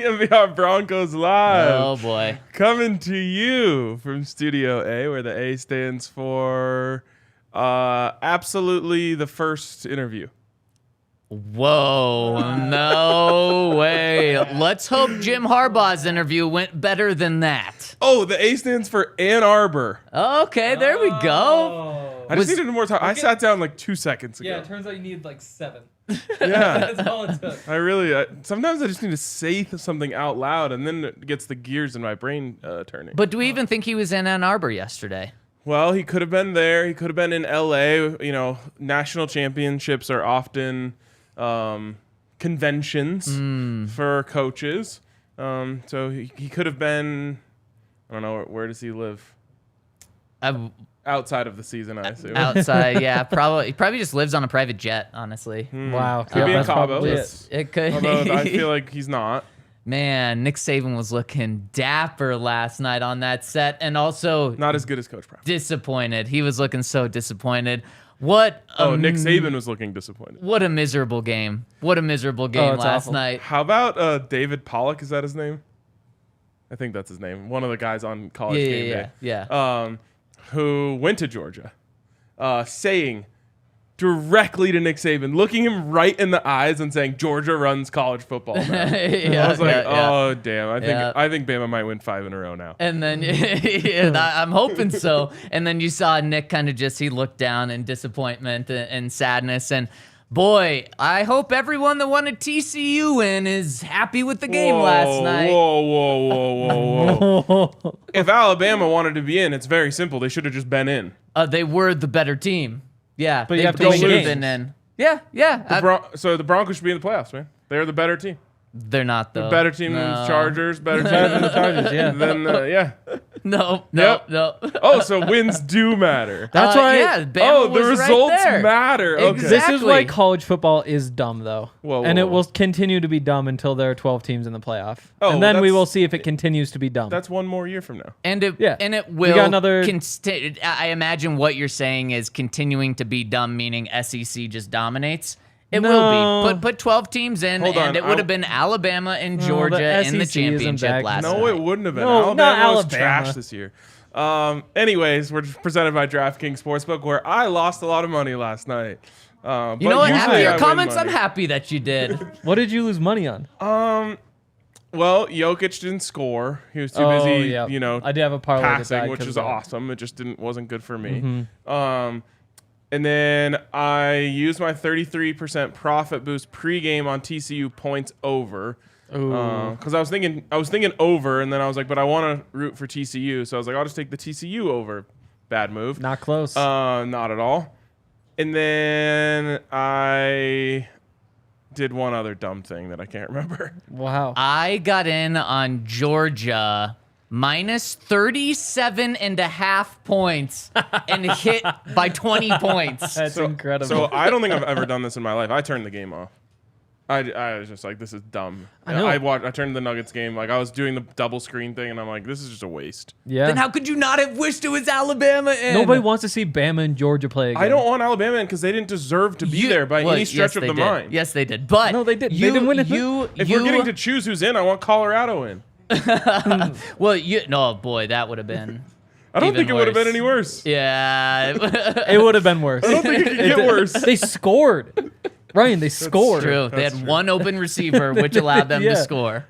DNVR Broncos Live. Oh, boy. Coming to you from Studio A, where the A stands for absolutely the first interview. Whoa, no way. Let's hope Jim Harbaugh's interview went better than that. Oh, the A stands for Ann Arbor. Okay, there we go. I just needed more time. I sat down like 2 seconds ago. Yeah, it turns out you need like 7. Yeah. That's all it took. Sometimes I just need to say something out loud, and then it gets the gears in my brain turning. But do we even think he was in Ann Arbor yesterday? Well, he could have been there. He could have been in L.A. You know, national championships are often conventions for coaches. So he could have been, I don't know, where does he live? Outside of the season, I assume. Outside, yeah. Probably. He probably just lives on a private jet, honestly. Wow. Could be in that's Cabo. probably It could. Although I feel like he's not. Man, Nick Saban was looking dapper last night on that set, and also Not as good as Coach Prime. disappointed. He was looking so disappointed. What? Nick Saban was looking disappointed. What a miserable game. What a miserable game it's last awful. night. How about David Pollock? Is that his name? I think that's his name. One of the guys on College Game Day. Yeah. Who went to Georgia, saying directly to Nick Saban, looking him right in the eyes and saying, Georgia runs college football now. I was like, oh, damn. I think Bama might win 5 in a row now. And then I'm hoping so. And then you saw Nick kind of he looked down in disappointment and sadness. And boy, I hope everyone that wanted TCU in is happy with the game last night. Whoa. If Alabama wanted to be in, it's very simple. They should have just been in. They were the better team. Yeah, But you have to they win should have games. been in. Yeah. So the Broncos should be in the playoffs, man. They're the better team. They're not though. Better team than the Chargers. Better team Better than the Chargers, yeah. yeah. No. Oh, so wins do matter. That's why. Yeah, Bama The was results right there. matter. Okay. Exactly. This is why college football is dumb, though. And it will continue to be dumb until there are 12 teams in the playoff. And then we will see if it continues to be dumb. That's one more year from now. And it will. We got another- I imagine what you're saying is continuing to be dumb, meaning SEC just dominates. It No. will be. Put 12 teams in, Hold on, and it would have been Alabama and Georgia in the SEC isn't championship back. last No, night. it wouldn't have been. No, not Alabama was Alabama. trash this year. Anyways, we're presented by DraftKings Sportsbook, where I lost a lot of money last night. You know what? After I your win comments, I'm money. happy that you did. What did you lose money on? Well, Jokic didn't score. He was too busy, I did have a parlay passing, that which because is of that. awesome. It just wasn't good for me. And then I used my 33% profit boost pregame on TCU points over. Because I was thinking over, and then I was like, but I want to root for TCU, so I was like, I'll just take the TCU over. Bad move. Not close. Not at all. And then I did one other dumb thing that I can't remember. Wow. I got in on Georgia minus 37.5 points and hit by 20 points. That's incredible. So I don't think I've ever done this in my life. I turned the game off. I was just like, this is dumb. I know. I turned the Nuggets game. Like, I was doing the double screen thing, and I'm like, this is just a waste. yeah. Then how could you not have wished it was Alabama in? Nobody wants to see Bama and Georgia play again. I don't want Alabama in because they didn't deserve to be there by any stretch of the mind. Yes, they did. But No, they did. They didn't win it. If we're getting to choose who's in, I want Colorado in. no, boy, that would have been. I don't Even think it would have been worse. any worse. Yeah, It would have been worse. I don't think it could get worse. They scored. Ryan, they scored. true. They That's had true. one open receiver, which allowed them to Yeah. score.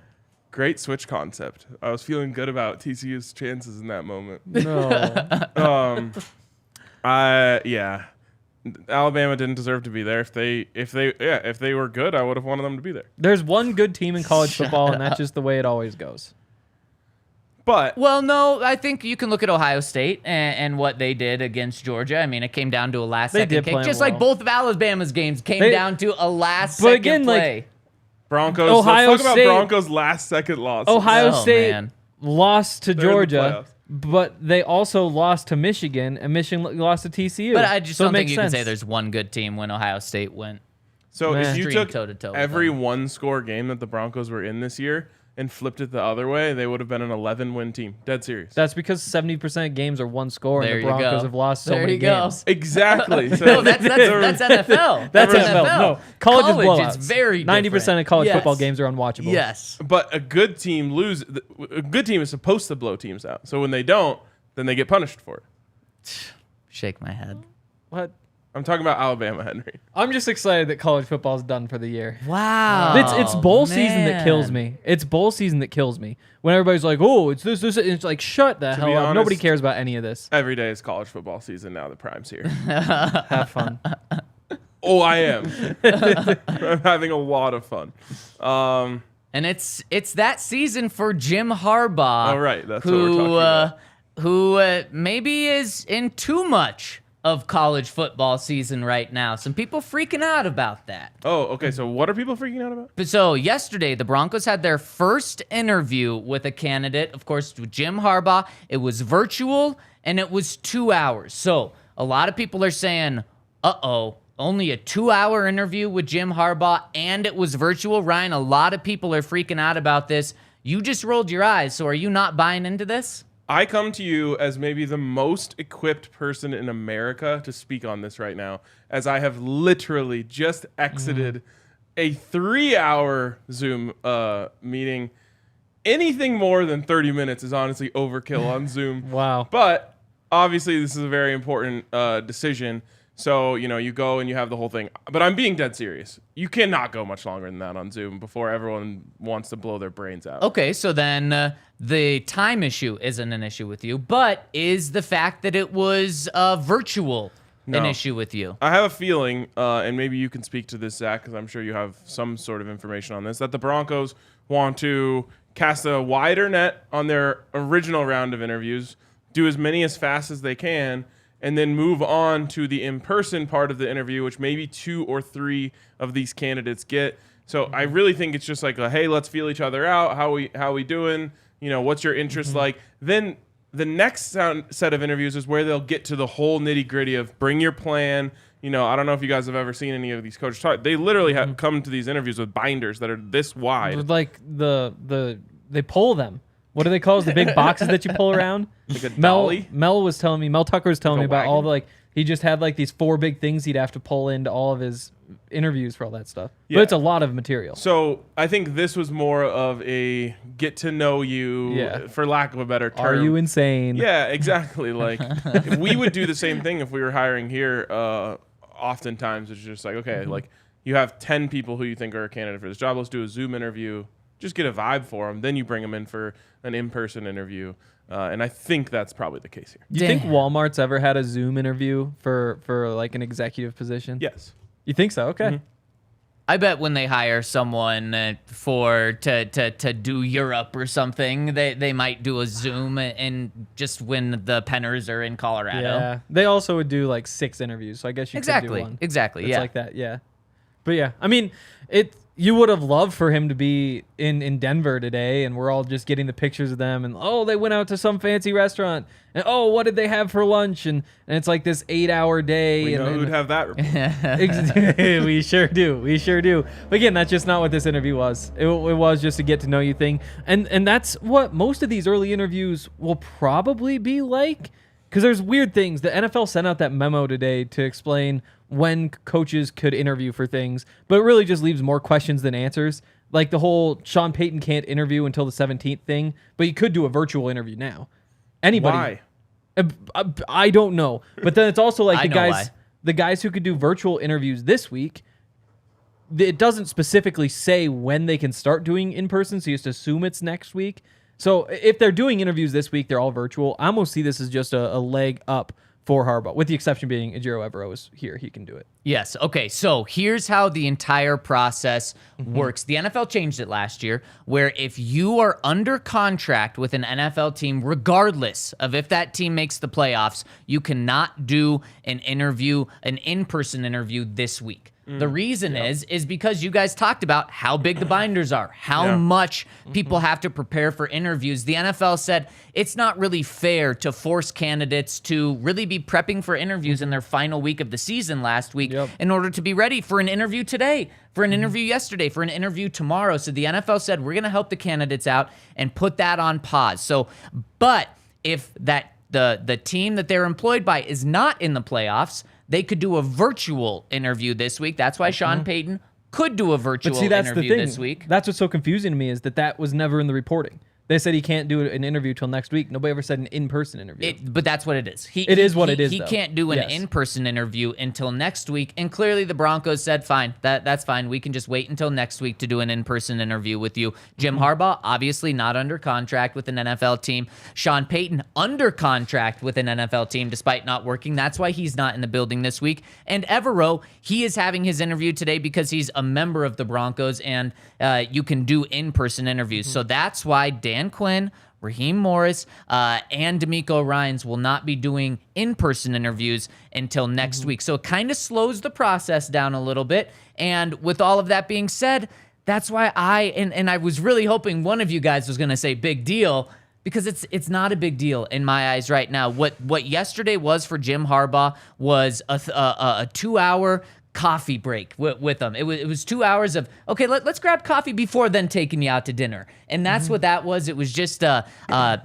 Great switch concept. I was feeling good about TCU's chances in that moment. No. Alabama didn't deserve to be there. If they were good, I would have wanted them to be there. There's one good team in college football, and that's just the way it always goes. But Well, no, I think you can look at Ohio State and what they did against Georgia. I mean, it came down to a last-second did kick, play 'em just like well. both of Alabama's games came They- down to a last-second again, like, play. Broncos. Ohio let's talk State- about Broncos' last-second loss. Ohio Oh, State man. lost to They're in the Georgia, playoffs. but they also lost to Michigan, and Michigan lost to TCU. But I just So it don't think makes you can sense. say there's one good team when Ohio State went. So Man. if you Extreme took toe-to-toe with every them. one-score game that the Broncos were in this year, and flipped it the other way, they would have been an 11-win team. Dead serious. That's because 70% of games are one score, and There the you Broncos go. have lost so There many you go. games. Exactly. So No, that's NFL. That's NFL. No, college is blowouts. It's very 90% of college Yes. football games are unwatchable. Yes. But a good team a good team is supposed to blow teams out. So when they don't, then they get punished for it. Shake my head. What? I'm talking about Alabama, Henry. I'm just excited that college football is done for the year. Wow. It's bowl season that kills me. It's bowl season that kills me. When everybody's like, "Oh, it's this." And it's like, shut the hell up. honest, Nobody cares about any of this. Every day is college football season now. The prime's here. Have fun. Oh, I am. I'm having a lot of fun. And it's that season for Jim Harbaugh. All right, that's what we're talking about. Who maybe is in too much of college football season right now. Some people freaking out about that. Oh, okay. So what are people freaking out about? But so yesterday, the Broncos had their first interview with a candidate, of course, with Jim Harbaugh. It was virtual, and it was 2 hours. So a lot of people are saying, uh-oh, only a 2-hour interview with Jim Harbaugh, and it was virtual. Ryan, a lot of people are freaking out about this. You just rolled your eyes, so are you not buying into this? I come to you as maybe the most equipped person in America to speak on this right now, as I have literally just exited a 3-hour Zoom meeting. Anything more than 30 minutes is honestly overkill on Zoom. Wow. But obviously, this is a very important decision. So, you go and you have the whole thing. But I'm being dead serious. You cannot go much longer than that on Zoom before everyone wants to blow their brains out. Okay, so then the time issue isn't an issue with you, but is the fact that it was virtual an issue with you? I have a feeling, and maybe you can speak to this, Zach, because I'm sure you have some sort of information on this, that the Broncos want to cast a wider net on their original round of interviews, do as many as fast as they can, and then move on to the in-person part of the interview, which maybe 2 or 3 of these candidates get. So I really think it's just like, hey, let's feel each other out. How we doing? What's your interest like? Then the next set of interviews is where they'll get to the whole nitty-gritty of bring your plan. I don't know if you guys have ever seen any of these coaches talk. They literally have come to these interviews with binders that are this wide. Like they pull them. What do they call those? The big boxes that you pull around? Like a dolly? Mel Tucker was telling me about all wagon? he just had like these 4 big things he'd have to pull into all of his interviews for all that stuff. Yeah. But it's a lot of material. So I think this was more of a get to know you, for lack of a better term. Are you insane? Yeah, exactly. Like we would do the same thing if we were hiring here. Oftentimes it's just like, okay, like you have 10 people who you think are a candidate for this job. Let's do a Zoom interview. Just get a vibe for them. Then you bring them in for an in-person interview. And I think that's probably the case here. Do you think Walmart's ever had a Zoom interview for like an executive position? Yes. You think so? Okay. Mm-hmm. I bet when they hire someone to do Europe or something, they might do a Zoom and just when the Penners are in Colorado. Yeah. They also would do like 6 interviews, so I guess you could do one. Exactly. It's Yeah. like that, yeah. But yeah, I mean, you would have loved for him to be in Denver today, and we're all just getting the pictures of them, and they went out to some fancy restaurant, and what did they have for lunch? And it's like this 8-hour day. We know who'd have that report. We sure do. But again, that's just not what this interview was. It was just a get to know you thing, and that's what most of these early interviews will probably be like. Because there's weird things. The NFL sent out that memo today to explain when coaches could interview for things, but it really just leaves more questions than answers. Like the whole Sean Payton can't interview until the 17th thing, but you could do a virtual interview now. Anybody? Why? I don't know. But then it's also like why. the guys who could do virtual interviews this week. It doesn't specifically say when they can start doing in person, so you just assume it's next week. So if they're doing interviews this week, they're all virtual. I almost see this as just a leg up for Harbaugh, with the exception being Ejiro Evero is here. He can do it. Yes. Okay. So here's how the entire process works. The NFL changed it last year, where if you are under contract with an NFL team, regardless of if that team makes the playoffs, you cannot do an interview, an in-person interview this week. The reason is because you guys talked about how big the binders are, how much people have to prepare for interviews. The NFL said it's not really fair to force candidates to really be prepping for interviews in their final week of the season last week in order to be ready for an interview today, for an interview yesterday, for an interview tomorrow. So the NFL said we're going to help the candidates out and put that on pause. So, but if the team that they're employed by is not in the playoffs, they could do a virtual interview this week. That's why Sean Payton could do a virtual interview this week. That's what's so confusing to me is that was never in the reporting. They said he can't do an interview till next week. Nobody ever said an in-person interview. But that's what it is. It is what it is, He though. can't do an in-person interview until next week. And clearly the Broncos said, fine, that's fine. We can just wait until next week to do an in-person interview with you. Jim Harbaugh, obviously not under contract with an NFL team. Sean Payton, under contract with an NFL team despite not working. That's why he's not in the building this week. And Evero, he is having his interview today because he's a member of the Broncos, and you can do in-person interviews. So that's why Dan Quinn, Raheem Morris, and D'Amico Ryans will not be doing in-person interviews until next week. So it kind of slows the process down a little bit. And with all of that being said, that's why I was really hoping one of you guys was going to say big deal, because it's not a big deal in my eyes right now. What yesterday was for Jim Harbaugh was a 2-hour coffee break with them. It was 2 hours of, okay, let's grab coffee before then taking you out to dinner. And that's what that was. It was just a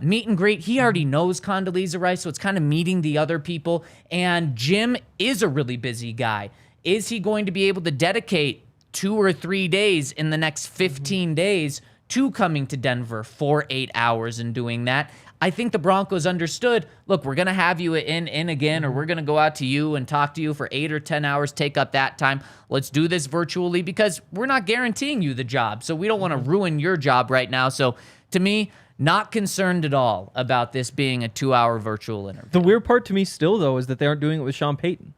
meet and greet. He already knows Condoleezza Rice, so it's kind of meeting the other people. And Jim is a really busy guy. Is he going to be able to dedicate 2 or 3 days in the next 15 days to coming to Denver for 8 hours and doing that? I think the Broncos understood, look, we're going to have you in again, or we're going to go out to you and talk to you for 8 or 10 hours, take up that time. Let's do this virtually because we're not guaranteeing you the job. So we don't want to ruin your job right now. So to me, not concerned at all about this being a 2-hour virtual interview. The weird part to me still, though, is that they aren't doing it with Sean Payton.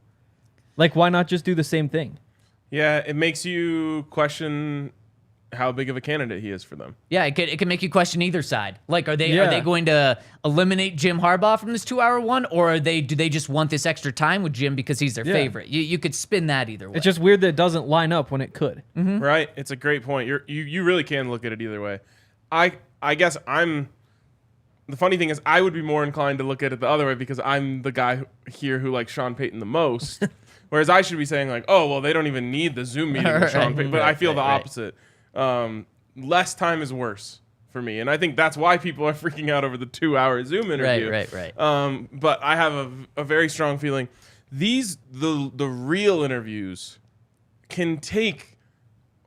Like, why not just do the same thing? Yeah, it makes you question how big of a candidate he is for them. Yeah, it can make you question either side. Like, are they going to eliminate Jim Harbaugh from this 2-hour one, or do they just want this extra time with Jim because he's their favorite? You could spin that either way. It's just weird that it doesn't line up when it could. Right? It's a great point. You really can look at it either way. I guess the funny thing is I would be more inclined to look at it the other way because I'm the guy here who likes Sean Payton the most. Whereas I should be saying like, oh, well, they don't even need the Zoom meeting with Sean Payton. But I feel the opposite. Less time is worse for me, and I think that's why people are freaking out over the 2-hour Zoom interview. Right. But I have a very strong feeling the real interviews can take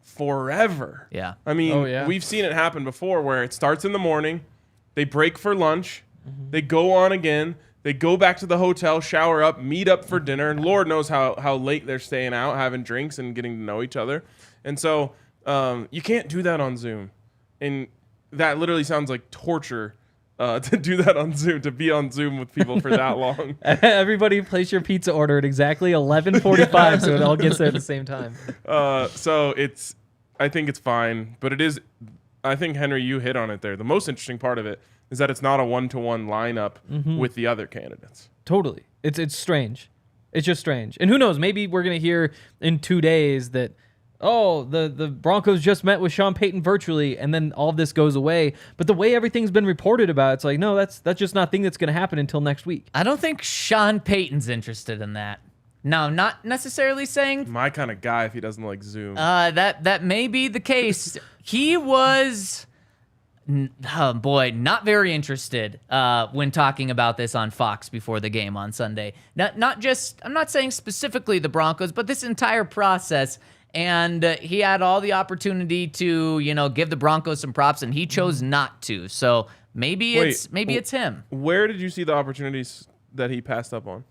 forever. Yeah. I mean, we've seen it happen before where it starts in the morning, they break for lunch, they go on again, they go back to the hotel, shower up, meet up for dinner, and Lord knows how late they're staying out, having drinks and getting to know each other. And so you can't do that on Zoom. And that literally sounds like torture to do that on Zoom, to be on Zoom with people for that long. Everybody place your pizza order at exactly 11:45 so it all gets there at the same time. So I think it's fine. But it is, I think, Henry, you hit on it there. The most interesting part of it is that it's not a one-to-one lineup with the other candidates. Totally. It's strange. It's just strange. And who knows, maybe we're going to hear in 2 days that, oh, the Broncos just met with Sean Payton virtually, and then all of this goes away. But the way everything's been reported about, it's like, no, that's just not a thing that's going to happen until next week. I don't think Sean Payton's interested in that. No, not necessarily saying My kind of guy if he doesn't like Zoom. that may be the case. He was, not very interested when talking about this on Fox before the game on Sunday. I'm not saying specifically the Broncos, but this entire process. And he had all the opportunity to, give the Broncos some props, and he chose not to. So maybe it's him. Where did you see the opportunities that he passed up on?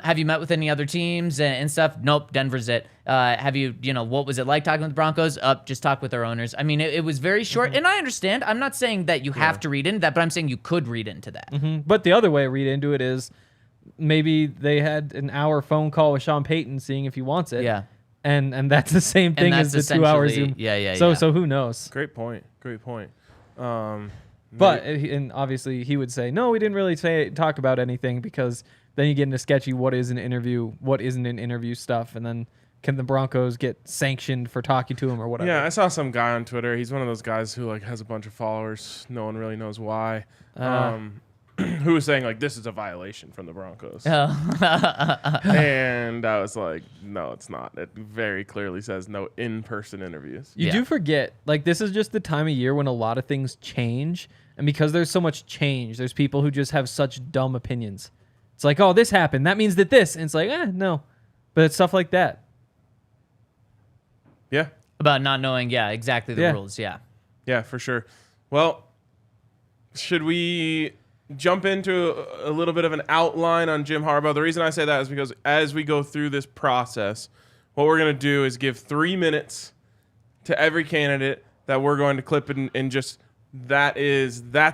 Have you met with any other teams and stuff? Nope, Denver's it. Have you, what was it like talking with the Broncos? Just talk with their owners. I mean, it was very short, and I understand. I'm not saying that you have to read into that, but I'm saying you could read into that. But the other way to read into it is maybe they had an hour phone call with Sean Payton seeing if he wants it. Yeah. And that's the same thing as the 2 hour Zoom. So who knows? Great point. But and obviously he would say, no, we didn't really talk about anything, because then you get into sketchy what is an interview, what isn't an interview stuff, and then can the Broncos get sanctioned for talking to him or whatever? Yeah, I saw some guy on Twitter. He's one of those guys who like has a bunch of followers. No one really knows why. Who was saying like this is a violation from the Broncos. And I was like, no, it's not. It very clearly says no in-person interviews. You do forget, like, this is just the time of year when a lot of things change. And because there's so much change, there's people who just have such dumb opinions. It's like, oh, this happened. That means that this. And it's like, no. But it's stuff like that. Yeah. About not knowing, exactly the rules, Yeah, for sure. Well, should we jump into a little bit of an outline on Jim Harbaugh? The reason I say that is because as we go through this process, what we're going to do is give 3 minutes to every candidate that we're going to clip and just that's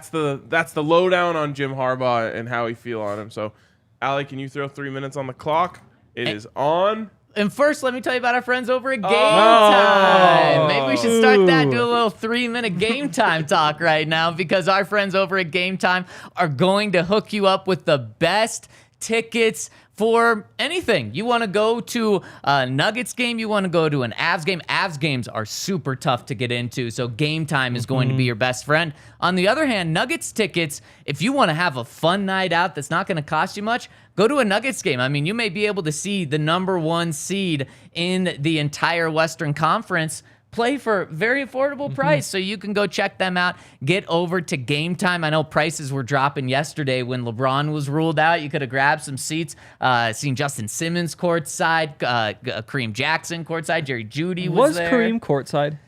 the lowdown on Jim Harbaugh and how we feel on him. So, Allie, can you throw 3 minutes on the clock? It is on. And first, let me tell you about our friends over at Game Time. Maybe we should start that, do a little 3-minute Game Time talk right now, because our friends over at Game Time are going to hook you up with the best tickets for anything. You want to go to a Nuggets game, you want to go to an Avs game. Avs games are super tough to get into, so Game Time is going to be your best friend. On the other hand, Nuggets tickets, if you want to have a fun night out that's not going to cost you much, go to a Nuggets game. I mean, you may be able to see the number 1 seed in the entire Western Conference play for a very affordable price. So you can go check them out. Get over to Game Time. I know prices were dropping yesterday when LeBron was ruled out. You could have grabbed some seats. Seen Justin Simmons courtside, Kareem Jackson courtside, Jerry Jeudy was there. Kareem courtside?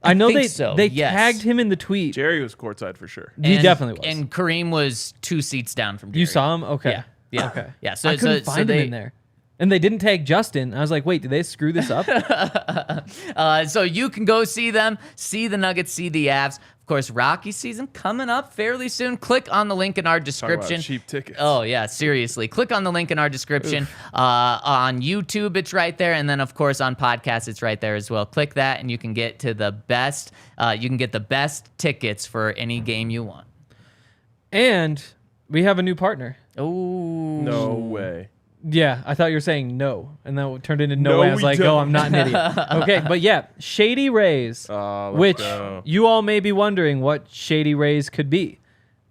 I know think so, they yes. tagged him in the tweet. Jerry was courtside for sure. He definitely was. And Kareem was 2 seats down from Jerry. You saw him? Okay. Yeah. Okay. Yeah. So I couldn't find him in there. And they didn't tag Justin. I was like, wait, did they screw this up? So you can go see them, see the Nuggets, see the Avs. Of course, Rocky season coming up fairly soon. Click on the link in our description. Talk about cheap tickets. Oh, yeah, seriously. Click on the link in our description. On YouTube, it's right there. And then, of course, on podcasts, it's right there as well. Click that, and you can get to the best. You can get the best tickets for any game you want. And we have a new partner. Oh. No way. Yeah, I thought you were saying no, and then it turned into no. No, I was we like, don't. oh, I'm not an idiot. Okay, but yeah, Shady Rays, which go. you all may be wondering what Shady Rays could be,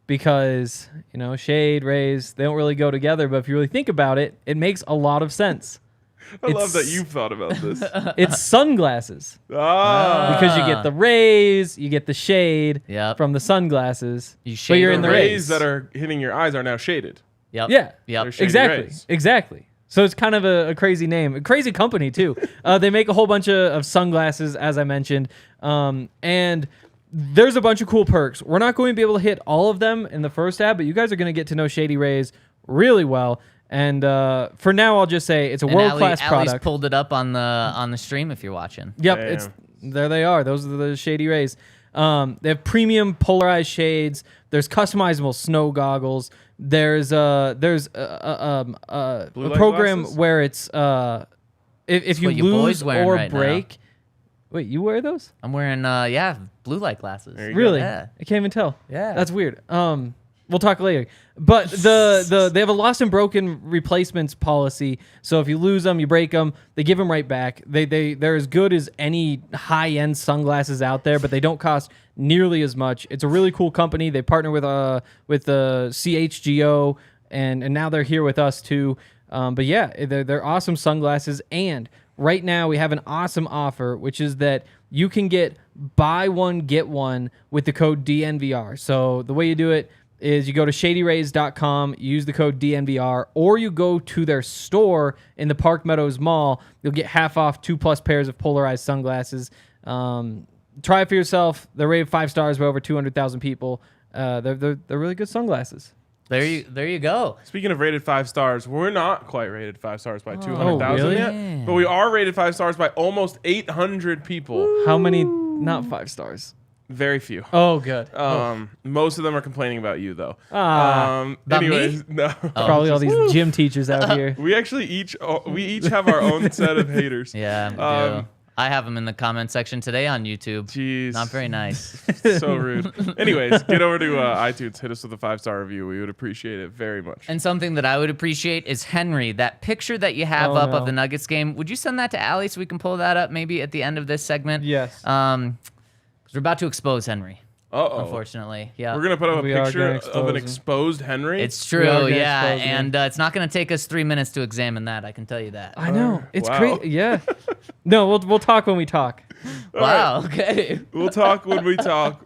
because Shade Rays, they don't really go together. But if you really think about it, it makes a lot of sense. I love that you've thought about this. It's sunglasses. Because you get the rays, you get the shade from the sunglasses. But you're in the rays that are hitting your eyes are now shaded. Yep. Yeah. Yep. Shady Exactly. Rays. Exactly. So it's kind of a crazy name, a crazy company too. They make a whole bunch of sunglasses, as I mentioned, and there's a bunch of cool perks. We're not going to be able to hit all of them in the first ad, but you guys are going to get to know Shady Rays really well. And for now, I'll just say it's a world-class product. Allie's pulled it up on the stream if you're watching. Yep, there they are. Those are the Shady Rays. They have premium polarized shades. There's customizable snow goggles. There's a program glasses? where it's if you what your lose boy's wearing or right now. break. Wait, you wear those? I'm wearing blue light glasses. There you go. Really? Yeah. I can't even tell. Yeah. That's weird. We'll talk later. But they have a lost and broken replacements policy. So if you lose them, you break them, they give them right back. They're as good as any high-end sunglasses out there, but they don't cost nearly as much. It's a really cool company. They partner with the CHGO, and now they're here with us too. But yeah, they're awesome sunglasses. And right now we have an awesome offer, which is that you can get buy one get one with the code DNVR. So the way you do it is you go to shadyrays.com, use the code DNVR, or you go to their store in the Park Meadows Mall. You'll get half off 2+ pairs of polarized sunglasses. Try it for yourself. They're rated 5 stars by over 200,000 people. They're really good sunglasses. There you go. Speaking of rated 5 stars, we're not quite rated 5 stars by 200,000 really? yet, but we are rated 5 stars by almost 800 people. How many not 5 stars? Very few. Oh, good. Most of them are complaining about you, though. About Anyways, me? no. Probably all these gym teachers out here. We actually each have our own set of haters. Yeah. I have them in the comment section today on YouTube. Jeez. Not very nice. So rude. Anyways, get over to iTunes. Hit us with a 5-star review. We would appreciate it very much. And something that I would appreciate is Henry, that picture that you have up of the Nuggets game. Would you send that to Allie so we can pull that up maybe at the end of this segment? Yes. Because we're about to expose Henry. Uh-oh. Unfortunately, yeah. We're going to put up a We are picture gonna of expose an him. exposed Henry. It's We are true, gonna yeah, expose him. and it's not going to take us 3 minutes to examine that. I can tell you that. I know. It's Wow. crazy. Yeah. No, we'll talk when we talk. Wow. Okay. We'll talk when we talk.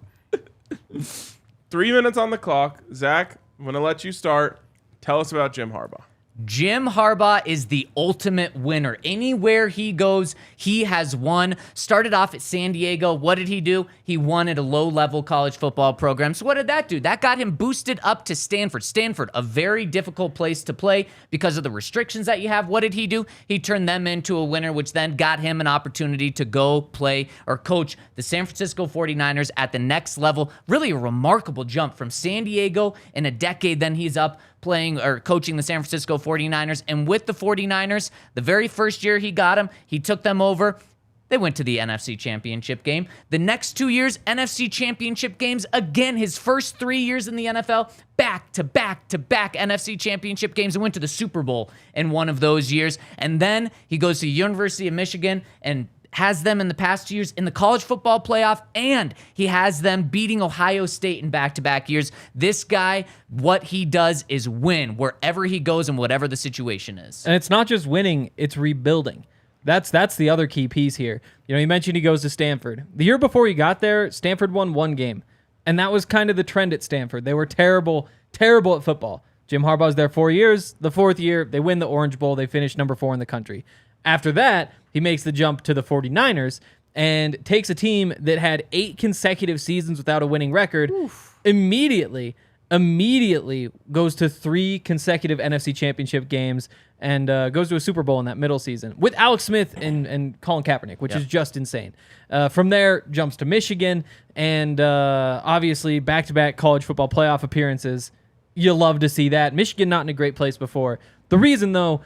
3 minutes on the clock. Zach, I'm going to let you start. Tell us about Jim Harbaugh. Jim Harbaugh is the ultimate winner. Anywhere he goes, he has won. Started off at San Diego. What did he do? He won at a low-level college football program. So what did that do? That got him boosted up to Stanford. Stanford, a very difficult place to play because of the restrictions that you have. What did he do? He turned them into a winner, which then got him an opportunity to go play or coach the San Francisco 49ers at the next level. Really a remarkable jump from San Diego in a decade. Then he's up playing or coaching the San Francisco 49ers. And with the 49ers, the very first year he got them, he took them over. They went to the NFC Championship game. The next 2 years, NFC Championship games. Again, his first 3 years in the NFL, back-to-back-to-back NFC Championship games, and went to the Super Bowl in one of those years. And then he goes to the University of Michigan and has them in the past 2 years in the college football playoff, and he has them beating Ohio State in back-to-back years. This guy, what he does is win wherever he goes and whatever the situation is. And it's not just winning, it's rebuilding. That's the other key piece here. You know, you mentioned he goes to Stanford. The year before he got there, Stanford won one game. And that was kind of the trend at Stanford. They were terrible at football. Jim Harbaugh's there 4 years. The fourth year, they win the Orange Bowl. They finish number 4 in the country. After that, he makes the jump to the 49ers and takes a team that had 8 consecutive seasons without a winning record. Immediately goes to 3 consecutive NFC Championship games and goes to a Super Bowl in that middle season with Alex Smith and Colin Kaepernick, which is just insane. From there, jumps to Michigan and obviously back-to-back college football playoff appearances. You love to see that. Michigan not in a great place before. The reason, though,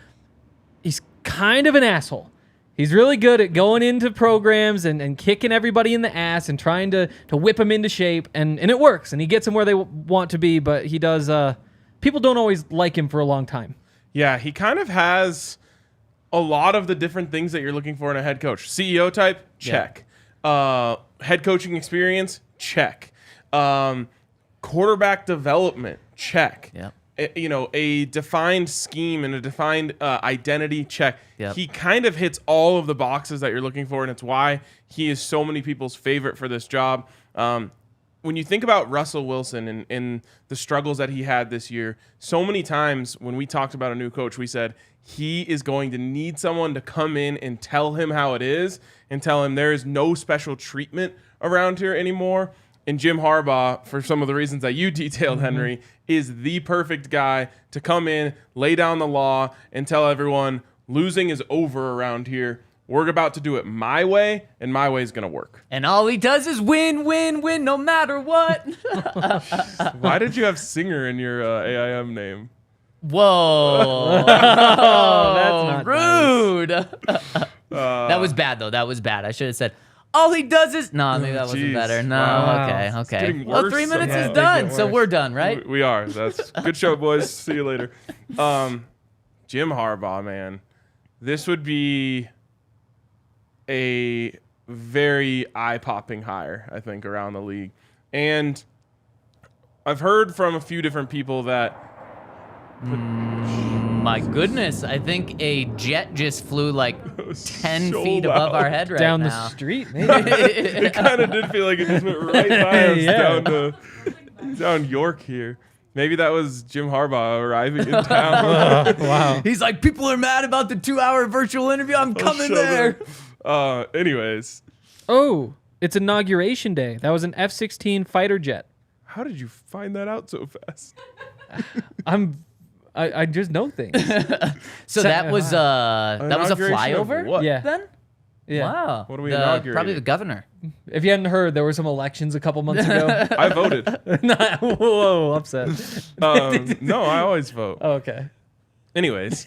he's kind of an asshole. He's really good at going into programs and kicking everybody in the ass and trying to whip them into shape, and it works, and he gets them where they want to be, but he does, people don't always like him for a long time. Yeah, he kind of has a lot of the different things that you're looking for in a head coach. CEO type, check. Head coaching experience, check. Quarterback development, check. Yeah. A defined scheme and a defined identity, check. Yep. He kind of hits all of the boxes that you're looking for, and it's why he is so many people's favorite for this job. When you think about Russell Wilson and the struggles that he had this year, so many times when we talked about a new coach, we said he is going to need someone to come in and tell him how it is and tell him there is no special treatment around here anymore. And Jim Harbaugh, for some of the reasons that you detailed, Henry, is the perfect guy to come in, lay down the law, and tell everyone losing is over around here. We're about to do it my way, and my way is going to work. And all he does is win, win, win, no matter what. Why did you have Singer in your AIM name? Whoa. That's not rude. That was bad, though. That was bad. I should have said, all he does is... No, maybe that wasn't Jeez. better. No, Wow. okay. getting Well, worse 3 minutes somehow. is done, It's so getting we're done, right? We are. That's good show, boys. See you later. Jim Harbaugh, man. This would be a very eye-popping hire, I think, around the league. And I've heard from a few different people that My goodness, I think a jet just flew like 10 so feet above loud. our head right Down now. the street, maybe. it kind of did feel like it just went right by us Yeah. down York here. Maybe that was Jim Harbaugh arriving in town. Wow. He's like, people are mad about the 2-hour virtual interview. I'm coming Show there. them. Anyways, Oh, it's inauguration day. That was an F-16 fighter jet. how did you find that out so fast? I just know things. So that was a Inauguration of flyover what? Yeah. then? Yeah. Wow. What are we Probably inaugurating? the governor. If you hadn't heard, there were some elections a couple months ago. I voted. Whoa, upset. No, I always vote. Oh, okay. Anyways,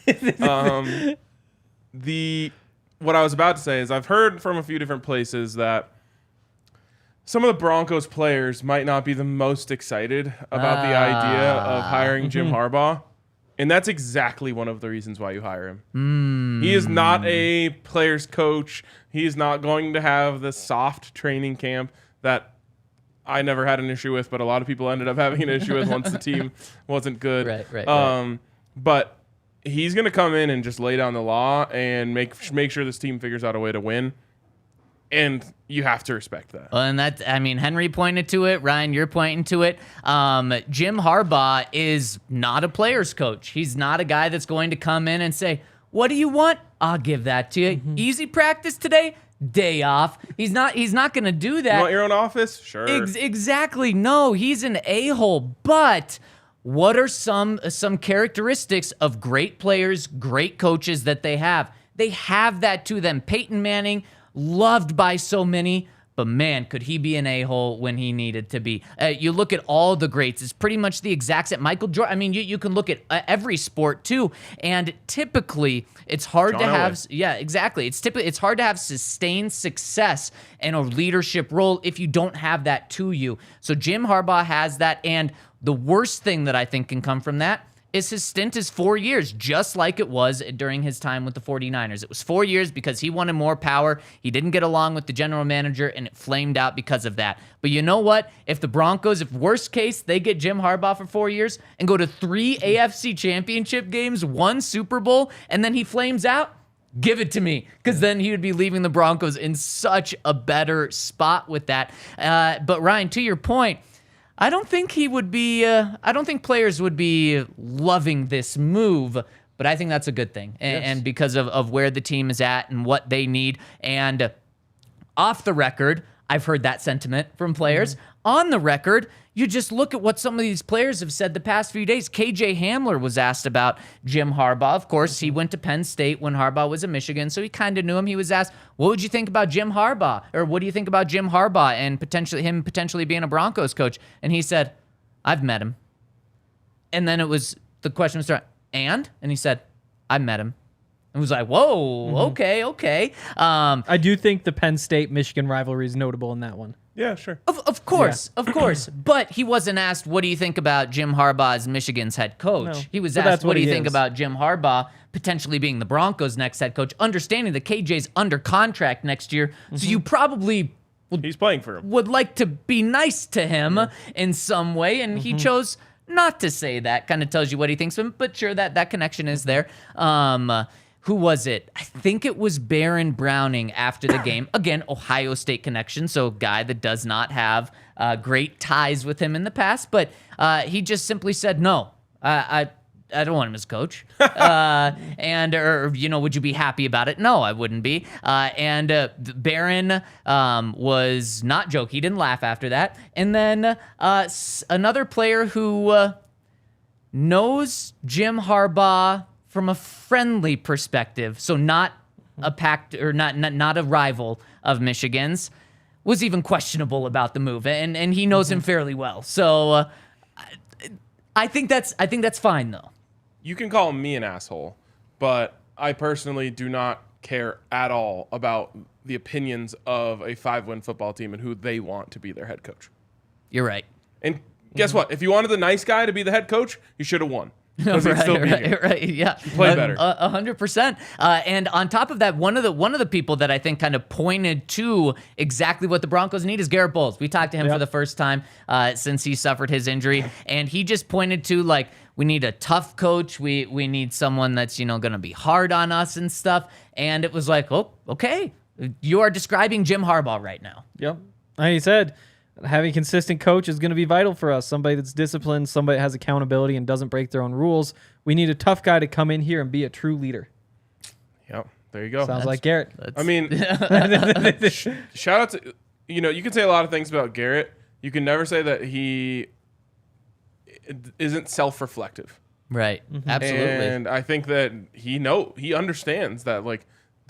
the what I was about to say is I've heard from a few different places that some of the Broncos players might not be the most excited about the idea of hiring Jim Harbaugh. And that's exactly one of the reasons why you hire him. He is not a player's coach. He is not going to have the soft training camp that I never had an issue with, but a lot of people ended up having an issue with once the team wasn't good. Right. But he's going to come in and just lay down the law and make sure this team figures out a way to win. And you have to respect that. Well, and Henry pointed to it. Ryan, you're pointing to it. Jim Harbaugh is not a player's coach. He's not a guy that's going to come in and say, "What do you want? I'll give that to you. Easy practice today, day off." He's not going to do that. You want your own office? Sure. Exactly. No, he's an a-hole. But what are some characteristics of great players, great coaches that they have? They have that to them. Peyton Manning, loved by so many, but man, could he be an a-hole when he needed to be. You look at all the greats, it's pretty much the exact same. Michael Jordan, I mean, you can look at every sport too, and typically it's hard to have, yeah, exactly. It's hard to have sustained success in a leadership role if you don't have that to you. So Jim Harbaugh has that, and the worst thing that I think can come from that is his stint is 4 years, just like it was during his time with the 49ers. It was 4 years because he wanted more power. He didn't get along with the general manager, and it flamed out because of that. But you know what? If the Broncos, if worst case, they get Jim Harbaugh for 4 years and go to 3 AFC championship games, 1 Super Bowl, and then he flames out, give it to me, because then he would be leaving the Broncos in such a better spot with that. But Ryan, to your point, I don't think he would be. I don't think players would be loving this move, but I think that's a good thing, and because of where the team is at and what they need. And off the record, I've heard that sentiment from players. On the record, you just look at what some of these players have said the past few days. KJ Hamler was asked about Jim Harbaugh. Of course, he went to Penn State when Harbaugh was at Michigan, so he kind of knew him. He was asked, what would you think about Jim Harbaugh? Or what do you think about Jim Harbaugh and potentially being a Broncos coach? And he said, I've met him. And then the question was, and he said, I met him. It was like, whoa, okay. I do think the Penn State-Michigan rivalry is notable in that one. Yeah, sure. Of course. But he wasn't asked, what do you think about Jim Harbaugh as Michigan's head coach? No, he was asked, what do you think about Jim Harbaugh potentially being the Broncos' next head coach, understanding that KJ's under contract next year, so you probably he's playing for him. Would like to be nice to him in some way, and he chose not to say that. Kind of tells you what he thinks of him, but sure, that connection is there. Who was it? I think it was Baron Browning after the game. Again, Ohio State connection, so guy that does not have great ties with him in the past, but he just simply said, no, I don't want him as coach. Would you be happy about it? No, I wouldn't be. Baron was not joking. He didn't laugh after that. And then another player who knows Jim Harbaugh from a friendly perspective, so not a pact or not a rival of Michigan's, was even questionable about the move, and he knows him fairly well. So I think that's fine though. You can call me an asshole, but I personally do not care at all about the opinions of a 5-win football team and who they want to be their head coach. You're right. And guess what? If you wanted the nice guy to be the head coach, you should have won. Right, yeah. Play better. 100%. And on top of that, one of the people that I think kind of pointed to exactly what the Broncos need is Garrett Bowles. We talked to him for the first time since he suffered his injury, and he just pointed to, like, we need a tough coach. We need someone that's, going to be hard on us and stuff. And it was like, oh, okay. You are describing Jim Harbaugh right now. Yep. Like he said, having a consistent coach is going to be vital for us. Somebody that's disciplined, somebody that has accountability and doesn't break their own rules. We need a tough guy to come in here and be a true leader. Yep. There you go. Sounds like Garrett. I mean, shout out to, you can say a lot of things about Garrett. You can never say that he isn't self-reflective. Right. Absolutely. And I think that he understands that, like,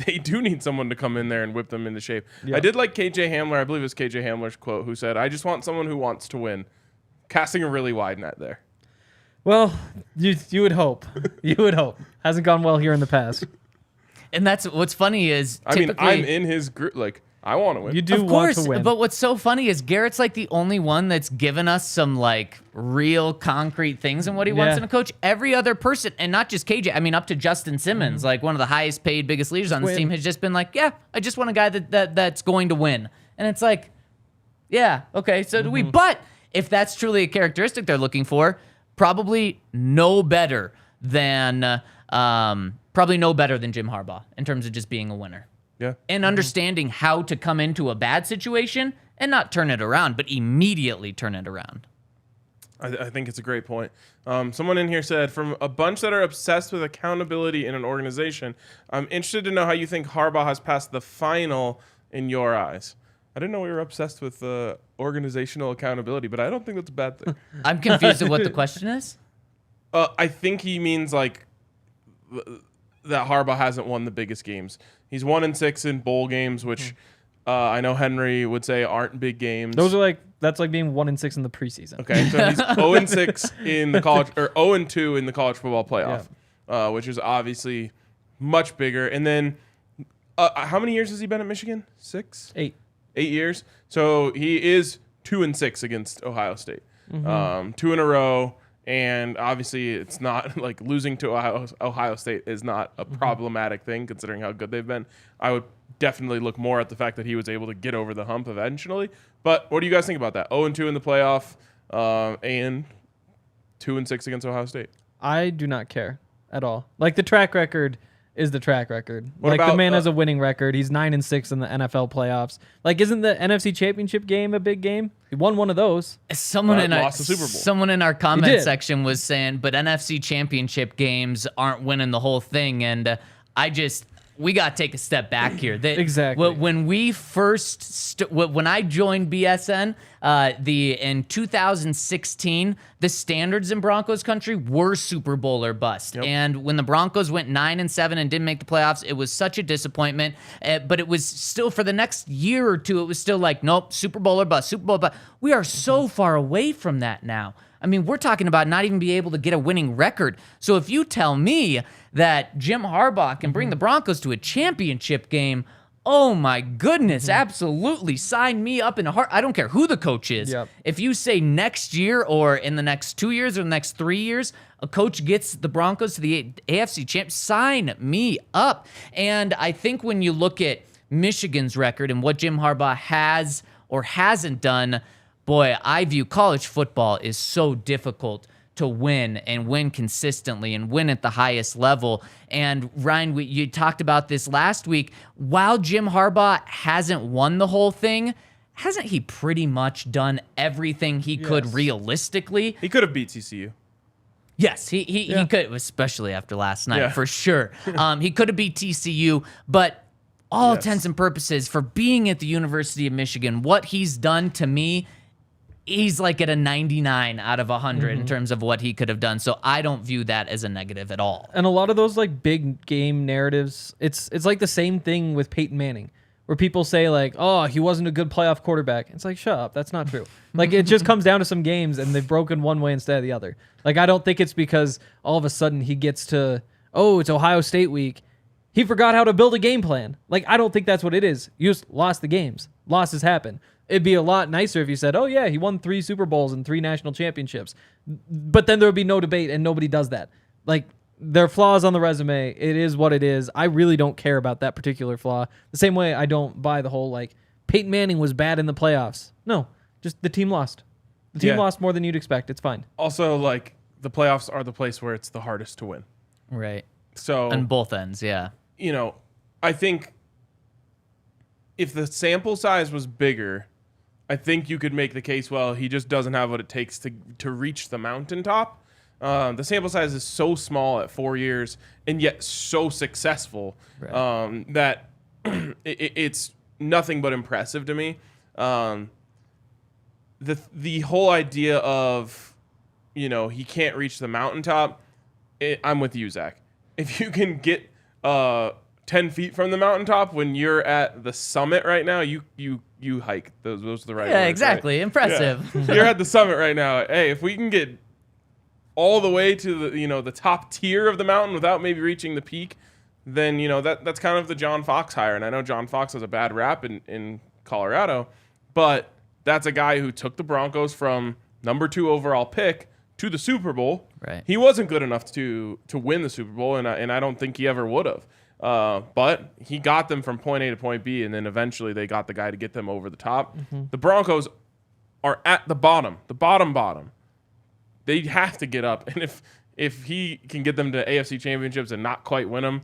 they do need someone to come in there and whip them into shape. Yep. I did like KJ Hamler. I believe it was KJ Hamler's quote, who said, I just want someone who wants to win. Casting a really wide net there. Well, you would hope. You would hope. Hasn't gone well here in the past. And that's what's funny is I mean, typically, I'm in his group. Like, I want to win. You do of want course, to win. but what's so funny is Garrett's like the only one that's given us some like real concrete things in what he wants Yeah. in a coach. Every other person, and not just KJ, I mean up to Justin Simmons, like one of the highest paid, biggest leaders on this Win. team, has just been like, yeah, I just want a guy that's going to win. And it's like, yeah, okay, so do we. But if that's truly a characteristic they're looking for, probably no better than Jim Harbaugh in terms of just being a winner. Yeah. And understanding how to come into a bad situation and not turn it around, but immediately turn it around. I think it's a great point. Someone in here said, from a bunch that are obsessed with accountability in an organization, I'm interested to know how you think Harbaugh has passed the final in your eyes. I didn't know we were obsessed with organizational accountability, but I don't think that's a bad thing. I'm confused at what the question is. I think he means like that Harbaugh hasn't won the biggest games. He's 1-6 in bowl games, which I know Henry would say aren't big games. That's like being 1-6 in the preseason. Okay, so he's 0-6 in the college, or 0-2 in the college football playoff, which is obviously much bigger. And then, how many years has he been at Michigan? 6? 8. 8 years. So he is 2-6 against Ohio State, 2 in a row. And obviously, it's not like losing to Ohio State is not a problematic thing considering how good they've been. I would definitely look more at the fact that he was able to get over the hump eventually. But what do you guys think about that? 0-2 in the playoff and 2-6 against Ohio State. I do not care at all. Like, the track record is the track record. What Like, the about, man has a winning record. He's 9-6 in the NFL playoffs. Like, isn't the NFC Championship game a big game? He won one of those. Someone lost the Super Bowl. Someone in our He comment did. section was saying, but NFC Championship games aren't winning the whole thing. And we got to take a step back here. Exactly. When we first, when I joined BSN, in 2016, the standards in Broncos country were Super Bowl or bust. Yep. And when the Broncos went 9-7 and didn't make the playoffs, it was such a disappointment. But it was still, for the next year or two, it was still like, nope, Super Bowl or bust, Super Bowl or bust. We are so far away from that now. I mean, we're talking about not even be able to get a winning record. So if you tell me that Jim Harbaugh can bring the Broncos to a championship game, oh my goodness, absolutely. Sign me up in a heart. I don't care who the coach is. Yep. If you say next year or in the next 2 years or the next 3 years, a coach gets the Broncos to the AFC champ, sign me up. And I think when you look at Michigan's record and what Jim Harbaugh has or hasn't done, boy, I view college football is so difficult to win and win consistently and win at the highest level. And Ryan, you talked about this last week. While Jim Harbaugh hasn't won the whole thing, hasn't he pretty much done everything he could realistically? He could have beat TCU. Yes, he could, especially after last night, Yeah. for sure. He could have beat TCU, but all intents and purposes, for being at the University of Michigan, what he's done to me, he's like at a 99 out of 100 in terms of what he could have done. So I don't view that as a negative at all. And a lot of those like big game narratives, it's like the same thing with Peyton Manning, where people say like, oh, he wasn't a good playoff quarterback. It's like, shut up, that's not true. Like, it just comes down to some games and they've broken one way instead of the other. Like, I don't think it's because all of a sudden he gets to, oh, it's Ohio State week, he forgot how to build a game plan. Like, I don't think that's what it is. You just lost the games. Losses happen. It'd be a lot nicer if you said, oh, yeah, he won 3 Super Bowls and 3 national championships. But then there would be no debate, and nobody does that. Like, there are flaws on the resume. It is what it is. I really don't care about that particular flaw. The same way I don't buy the whole, like, Peyton Manning was bad in the playoffs. No, just the team lost. The team lost more than you'd expect. It's fine. Also, like, the playoffs are the place where it's the hardest to win. Right. So On both ends, yeah. You know, I think if the sample size was bigger, I think you could make the case, well, he just doesn't have what it takes to reach the mountaintop. The sample size is so small at 4 years and yet so successful that it's nothing but impressive to me. The whole idea of, you know, he can't reach the mountaintop, I'm with you, Zach. If you can get 10 feet from the mountaintop when you're at the summit right now, you hike. Those are the right words, exactly. right? Impressive. Yeah. You're at the summit right now. Hey, if we can get all the way to the top tier of the mountain without maybe reaching the peak, then that's kind of the John Fox hire. And I know John Fox has a bad rap in Colorado, but that's a guy who took the Broncos from number 2 overall pick to the Super Bowl. Right. He wasn't good enough to win the Super Bowl, and I don't think he ever would have. But he got them from point A to point B, and then eventually they got the guy to get them over the top. The Broncos are at the bottom. They have to get up, and if he can get them to AFC championships and not quite win them,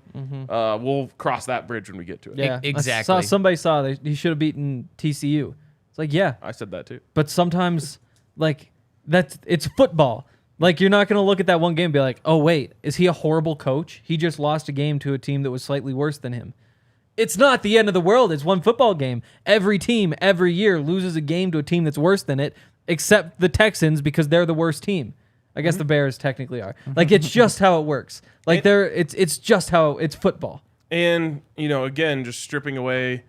we'll cross that bridge when we get to it. Yeah, Exactly. Somebody saw that he should have beaten TCU. It's like, yeah, I said that too. but sometimes it's football. Like, you're not going to look at that one game and be like, oh, wait, is he a horrible coach? He just lost a game to a team that was slightly worse than him. It's not the end of the world. It's one football game. Every team, every year, loses a game to a team that's worse than it, except the Texans because they're the worst team. I guess the Bears technically are. Like, it's just how it works. Like, it's just how it's football. And, again, just stripping away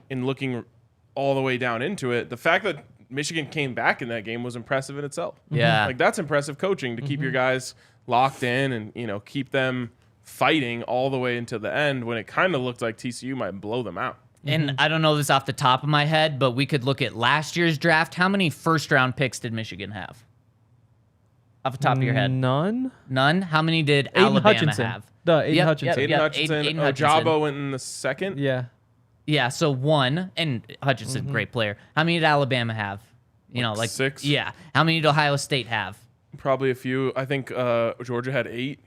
and looking all the way down into it, the fact that Michigan came back in that game was impressive in itself. Yeah. Like, that's impressive coaching to keep your guys locked in and, keep them fighting all the way into the end when it kind of looked like TCU might blow them out. And I don't know this off the top of my head, but we could look at last year's draft. How many first-round picks did Michigan have? Off the top of your head. None. How many did Aiden Alabama Hutchinson. have? Aiden Yep, Hutchinson. yep, Aiden Hutchinson, Aiden Hutchinson. Ojabo went in the second. Yeah. Yeah, so 1, and Hutchinson, great player. How many did Alabama have? Like 6. Yeah. How many did Ohio State have? Probably a few. I think Georgia had 8.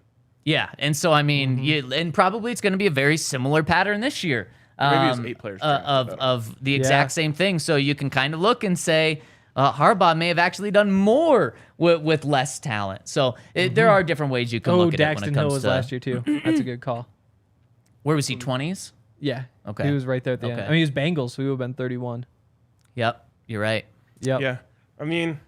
Yeah, and so I mean, and probably it's going to be a very similar pattern this year. Maybe it was 8 players of the exact same thing. So you can kind of look and say Harbaugh may have actually done more with less talent. So there are different ways you can look at Daxton it when it Hill comes was to last year too. That's a good call. Where was he? 20s? Yeah. Okay. He was right there at the end. Okay. I mean, he was Bengals, so he would have been 31. Yep, you're right. Yep. Yeah. I mean,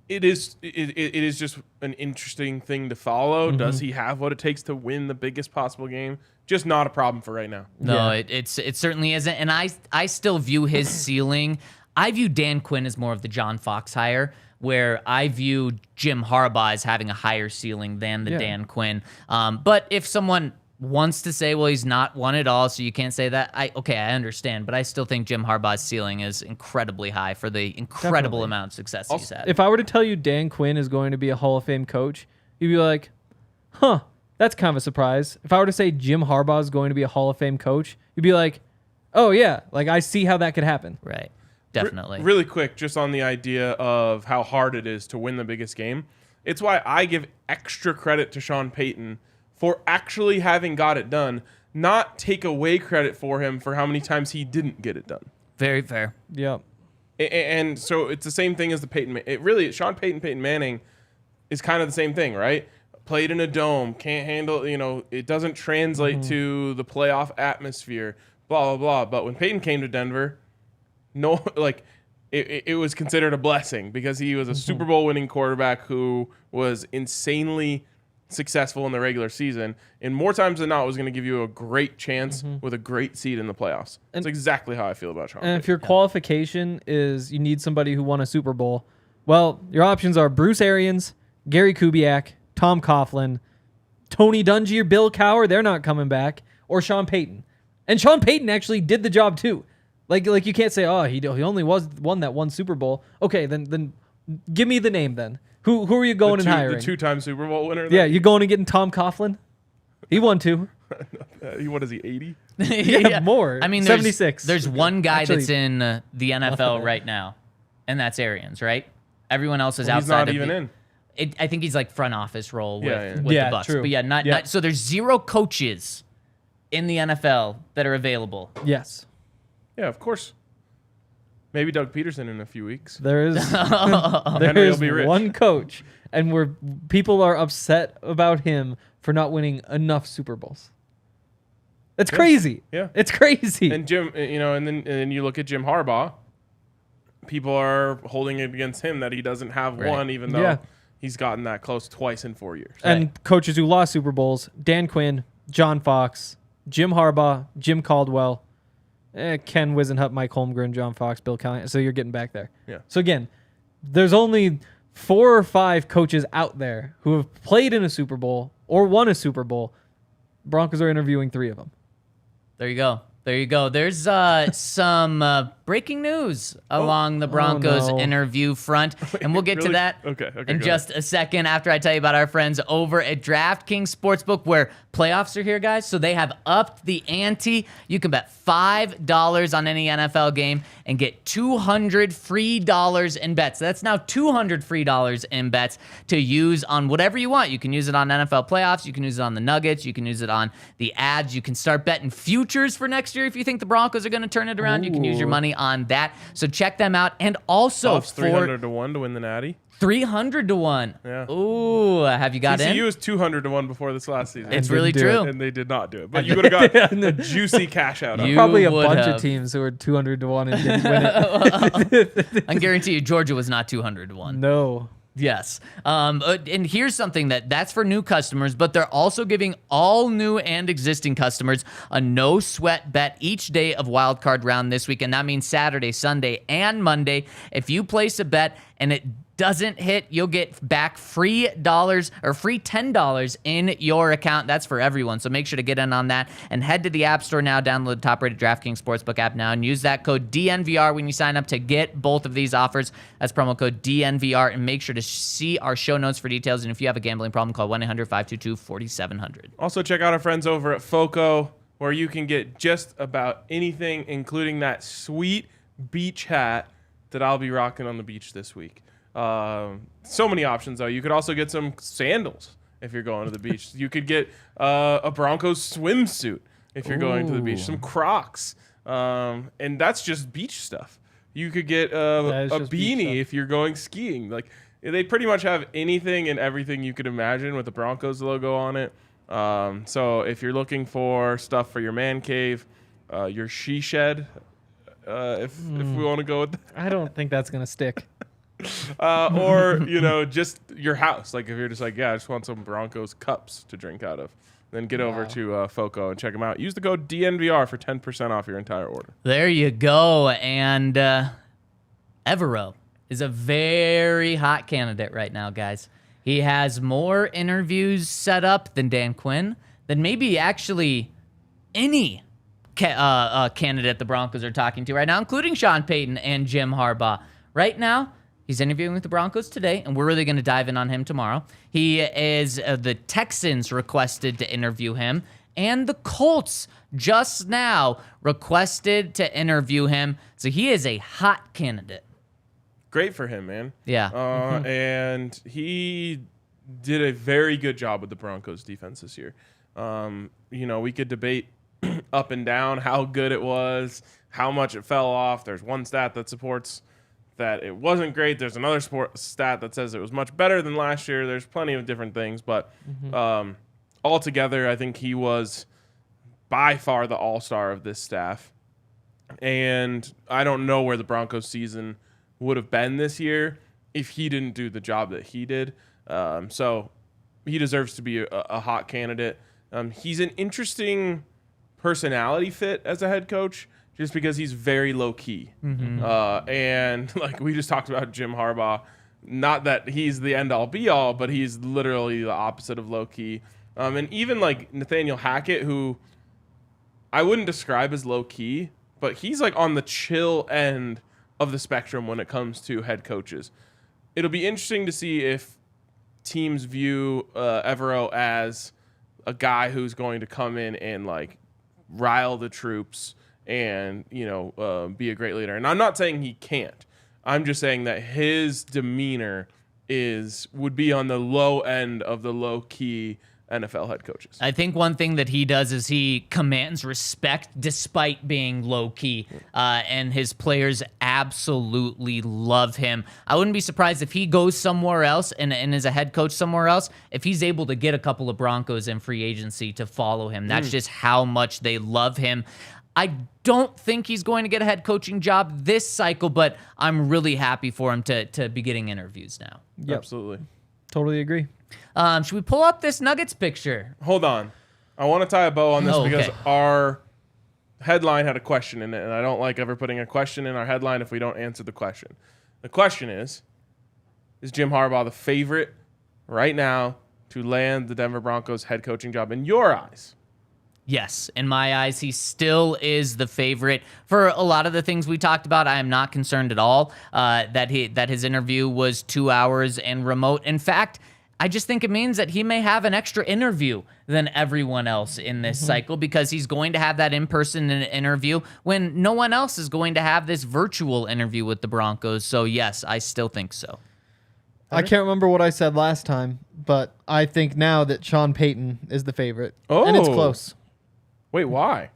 it is just an interesting thing to follow. Does he have what it takes to win the biggest possible game? Just not a problem for right now. No, Yeah. it certainly isn't. And I still view his ceiling. I view Dan Quinn as more of the John Fox hire, where I view Jim Harbaugh as having a higher ceiling than the Dan Quinn. But if someone wants to say, well, he's not won it all, so you can't say that, I understand. But I still think Jim Harbaugh's ceiling is incredibly high for the incredible amount of success he's had. If I were to tell you Dan Quinn is going to be a Hall of Fame coach, you'd be like, huh, that's kind of a surprise. If I were to say Jim Harbaugh is going to be a Hall of Fame coach, you'd be like, oh, yeah, like I see how that could happen. Right. Definitely. Really quick, just on the idea of how hard it is to win the biggest game. It's why I give extra credit to Sean Payton for actually having got it done, not take away credit for him for how many times he didn't get it done. Very fair. Yep. And so it's the same thing as the Peyton. Sean Payton Manning is kind of the same thing, right? Played in a dome, can't handle, it doesn't translate to the playoff atmosphere, blah, blah, blah. But when Peyton came to Denver, it was considered a blessing because he was a Super Bowl winning quarterback who was insanely successful in the regular season, and more times than not was going to give you a great chance with a great seed in the playoffs. That's exactly how I feel about Sean Payton. And if your qualification is you need somebody who won a Super Bowl, well, your options are Bruce Arians, Gary Kubiak, Tom Coughlin, Tony Dungy or Bill Cowher, they're not coming back, or Sean Payton. And Sean Payton actually did the job too. Like you can't say, oh, he only won that one Super Bowl. Okay, then give me the name then. Who are you going and hiring? The 2-time Super Bowl winner? Yeah, you going and getting Tom Coughlin? He won 2. What is he, 80? Yeah, more. I mean, 76. There's one guy Actually, that's in the NFL right now, and that's Arians, right? Everyone else is outside. He's not of even the, in. I think he's like front office role with Yeah, the Bucks. true. But yeah, not so there's 0 coaches in the NFL that are available. Yes. Yeah, of course. Maybe Doug Peterson in a few weeks. There is Henry will be rich. one coach, and where people are upset about him for not winning enough Super Bowls. It's crazy. Yeah. It's crazy. And Jim, and then you look at Jim Harbaugh. People are holding it against him that he doesn't have one, even though he's gotten that close twice in 4 years. And coaches who lost Super Bowls: Dan Quinn, John Fox, Jim Harbaugh, Jim Caldwell, Ken Wisenhunt, Mike Holmgren, John Fox, Bill Callahan. So you're getting back there. Yeah. So again, there's only 4 or 5 coaches out there who have played in a Super Bowl or won a Super Bowl Broncos are interviewing 3 of them. There you go. There you go. There's some breaking news along the Broncos no. interview front, and we'll get to Really? that Okay, in just a second after I tell you about our friends over at DraftKings Sportsbook, where playoffs are here, guys. So they have upped the ante. You can bet $5 on any NFL game and get $200 free in bets. That's now $200 free in bets to use on whatever you want. You can use it on NFL playoffs. You can use it on the Nuggets. You can use it on the ads. You can start betting futures for next year if you think the Broncos are going to turn it around. You can use your money on that. So check them out. And also Buffs 300 to 1 to win the Natty. 300 to 1. Yeah. Ooh, have you got TCU in? was 200 to 1 before this last season. It's really true. And they did not do it. But you would have got a juicy cash out of it. You Probably a would bunch have. of teams who were 200 to 1 and didn't win it. I guarantee you Georgia was not 200 to 1. No. Yes. And here's something that's for new customers, but they're also giving all new and existing customers a no sweat bet each day of wildcard round this week. And that means Saturday, Sunday, and Monday. If you place a bet and it doesn't hit, you'll get back free $10 in your account. That's for everyone. So make sure to get in on that and head to the App Store now, download the top-rated DraftKings Sportsbook app now, and use that code DNVR when you sign up to get both of these offers. That's promo code DNVR, and make sure to see our show notes for details. And if you have a gambling problem, call 1-800-522-4700. Also, check out our friends over at FOCO, where you can get just about anything, including that sweet beach hat that I'll be rocking on the beach this week. So many options, though. You could also get some sandals if you're going to the beach. You could get a Broncos swimsuit if you're going to the beach. Some Crocs. And that's just beach stuff. You could get a just beach beanie stuff. if you're going skiing. Like, they pretty much have anything and everything you could imagine with the Broncos logo on it. So if you're looking for stuff for your man cave, your she shed, if we want to go with that. I don't think that's going to stick. Or, just your house. Like, if you're just like, yeah, I just want some Broncos cups to drink out of, then get over to FOCO and check them out. Use the code DNVR for 10% off your entire order. There you go. And Evero is a very hot candidate right now, guys. He has more interviews set up than Dan Quinn, than maybe actually any candidate the Broncos are talking to right now, including Sean Payton and Jim Harbaugh. Right now, he's interviewing with the Broncos today, and we're really going to dive in on him tomorrow. He is the Texans requested to interview him, and the Colts just now requested to interview him. So he is a hot candidate. Great for him, man. Yeah. And he did a very good job with the Broncos defense this year. We could debate up and down how good it was, how much it fell off. There's one stat that supports that it wasn't great. There's another stat that says it was much better than last year. There's plenty of different things, but altogether, I think he was by far the all-star of this staff. And I don't know where the Broncos season would have been this year if he didn't do the job that he did. So he deserves to be a hot candidate. He's an interesting personality fit as a head coach, just because he's very low key. And like we just talked about Jim Harbaugh, not that he's the end all be all, but he's literally the opposite of low key. And even like Nathaniel Hackett, who I wouldn't describe as low key, but he's like on the chill end of the spectrum when it comes to head coaches. It'll be interesting to see if teams view Evero as a guy who's going to come in and like rile the troops and be a great leader. And I'm not saying he can't. I'm just saying that his demeanor would be on the low end of the low key NFL head coaches. I think one thing that he does is he commands respect despite being low-key, and his players absolutely love him. I wouldn't be surprised if he goes somewhere else and is a head coach somewhere else, if he's able to get a couple of Broncos in free agency to follow him. That's just how much they love him. I don't think he's going to get a head coaching job this cycle, but I'm really happy for him to be getting interviews now. Yep. Absolutely. Totally agree. Should we pull up this Nuggets picture? Hold on. I want to tie a bow on this because Okay. our headline had a question in it, and I don't like ever putting a question in our headline if we don't answer the question. The question is Jim Harbaugh the favorite right now to land the Denver Broncos head coaching job in your eyes? Yes, in my eyes, he still is the favorite for a lot of the things we talked about. I am not concerned at all that his interview was 2 hours and remote. In fact, I just think it means that he may have an extra interview than everyone else in this cycle because he's going to have that in-person interview when no one else is going to have this virtual interview with the Broncos. So, yes, I still think so. I can't remember what I said last time, but I think now that Sean Payton is the favorite. And it's Oh. close. Wait, why?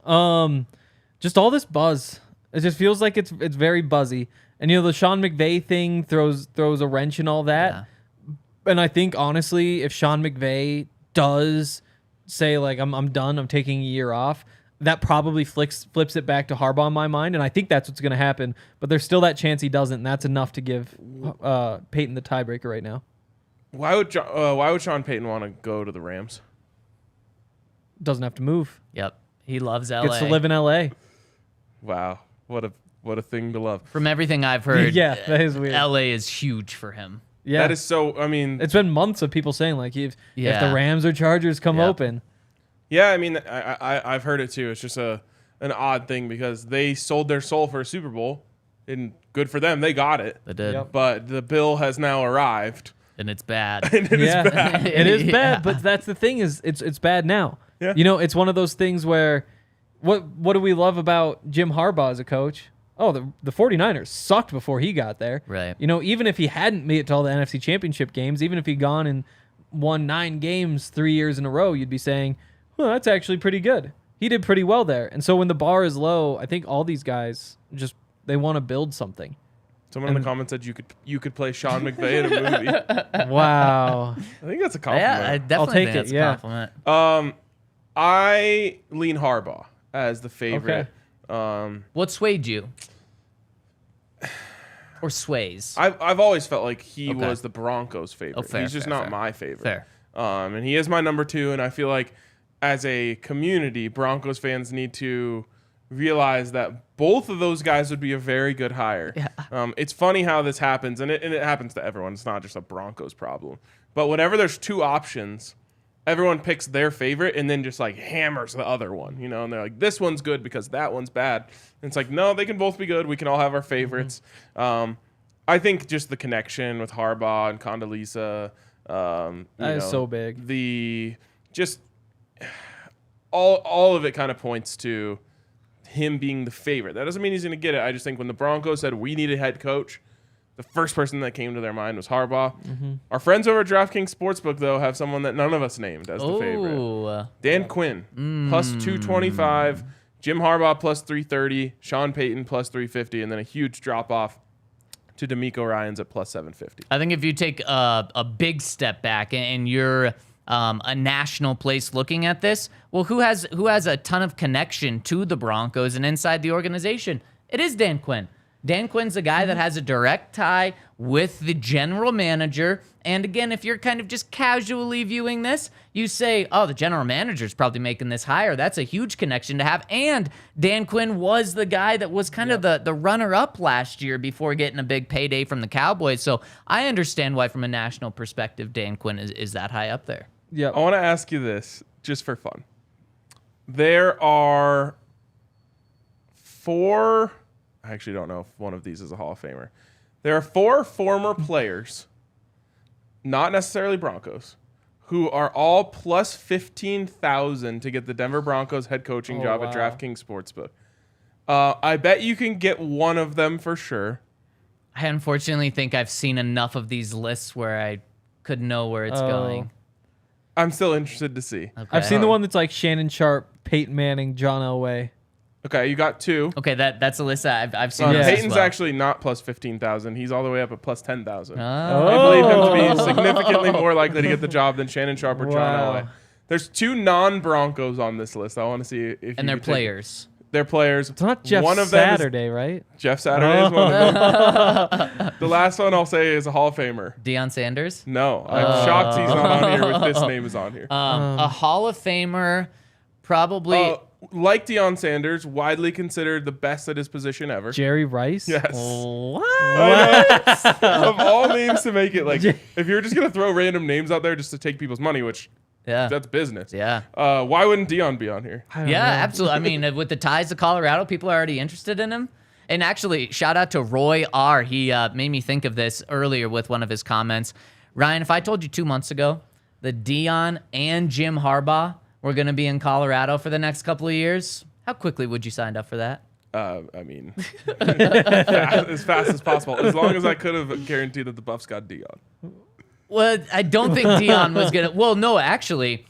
Just all this buzz. It just feels like it's very buzzy. And the Sean McVay thing throws a wrench in all that. Yeah. And I think honestly, if Sean McVay does say like I'm done, I'm taking a year off, that probably flips it back to Harbaugh in my mind, and I think that's what's going to happen. But there's still that chance he doesn't, and that's enough to give Peyton the tiebreaker right now. Why would Sean Payton want to go to the Rams? Doesn't have to move. Yep, he loves LA. Gets to live in LA. Wow, what a thing to love. From everything I've heard, Yeah, that is weird. LA is huge for him. Yeah, That is so. I mean, It's been months of people saying like if Yeah. the Rams or Chargers come Yep. open, yeah. I mean, I've heard it too. It's just an odd thing because they sold their soul for a Super Bowl, and good for them. They got it. They did, Yep. But the bill has now arrived. and it's bad. And it is yeah, bad. it is Yeah. bad. But that's the thing is it's bad now. Yeah. It's one of those things where what do we love about Jim Harbaugh as a coach? Oh, the 49ers sucked before he got there. Right. Even if he hadn't made it to all the NFC Championship games, even if he'd gone and won 9 games 3 years in a row, you'd be saying, well, that's actually pretty good. He did pretty well there. And so when the bar is low, I think all these guys they want to build something. Someone in the comments said you could play Sean McVay in a movie. Wow. I think that's a Yeah, I compliment. definitely take think it, that's yeah. a compliment. I lean Harbaugh as the favorite. What swayed you? Or sways? I've always felt like he Okay. was the Broncos' favorite. Oh, fair, He's just fair, not fair. my favorite. Fair. And he is my number 2, and I feel like as a community, Broncos fans need to realize that both of those guys would be a very good hire. Yeah. It's funny how this happens, and it happens to everyone. It's not just a Broncos problem. But whenever there's 2 options, everyone picks their favorite and then just like hammers the other one, and they're like, this one's good because that one's bad. And it's like, no, they can both be good. We can all have our favorites. I think just the connection with Harbaugh and Condoleezza, That is so big. The just all of it kind of points to him being the favorite. That doesn't mean he's going to get it. I just think when the Broncos said we need a head coach, the first person that came to their mind was Harbaugh. Our friends over at DraftKings Sportsbook, though, have someone that none of us named as the favorite. Oh, Dan Quinn, plus 225. Jim Harbaugh, plus 330. Sean Payton, plus 350. And then a huge drop-off to D'Amico Ryans at plus 750. I think if you take a big step back and you're a national place looking at this, well, who has a ton of connection to the Broncos and inside the organization? It is Dan Quinn. Dan Quinn's a guy that has a direct tie with the general manager. And again, if you're kind of just casually viewing this, you say, oh, the general manager's probably making this hire. That's a huge connection to have. And Dan Quinn was the guy that was kind of the runner-up last year before getting a big payday from the Cowboys. So I understand why, from a national perspective, Dan Quinn is that high up there. Yeah. I want to ask you this, just for fun. There are 4... I actually don't know if one of these is a Hall of Famer. There are 4 former players, not necessarily Broncos, who are all plus 15,000 to get the Denver Broncos head coaching job at wow. DraftKings Sportsbook. I bet you can get one of them for sure. I unfortunately think I've seen enough of these lists where I could know where it's going. I'm still interested to see. Okay. I've seen the one that's like Shannon Sharp, Peyton Manning, John Elway. Okay, you got 2. Okay, that's a list that I've seen. Yeah. this as Peyton's well. actually not plus 15,000. He's all the way up at plus 10,000. Oh. I believe him to be significantly more likely to get the job than Shannon Sharp or John Wow. Elway. There's 2 non-Broncos on this list. I want to see if And you they're could take- players. They're players. It's not Jeff One of them is Saturday, right? Jeff Saturday is one of them. The last one I'll say is a Hall of Famer. Deion Sanders. No, I'm shocked he's not on here with this name is on here. A Hall of Famer, probably. Like Deion Sanders, widely considered the best at his position ever. Jerry Rice. Yes. What? Of all names to make it, like, if you're just going to throw random names out there just to take people's money, which Yeah. That's business. Yeah. Why wouldn't Dion be on here? I don't Yeah, know. absolutely. I mean, with the ties to Colorado, people are already interested in him. And actually, shout out to Roy R. He made me think of this earlier with one of his comments. Ryan, if I told you 2 months ago that Dion and Jim Harbaugh were going to be in Colorado for the next couple of years, how quickly would you sign up for that? I mean, as fast as possible. As long as I could have guaranteed that the Buffs got Dion. Well, I don't think Dion was going to. Well, no, actually,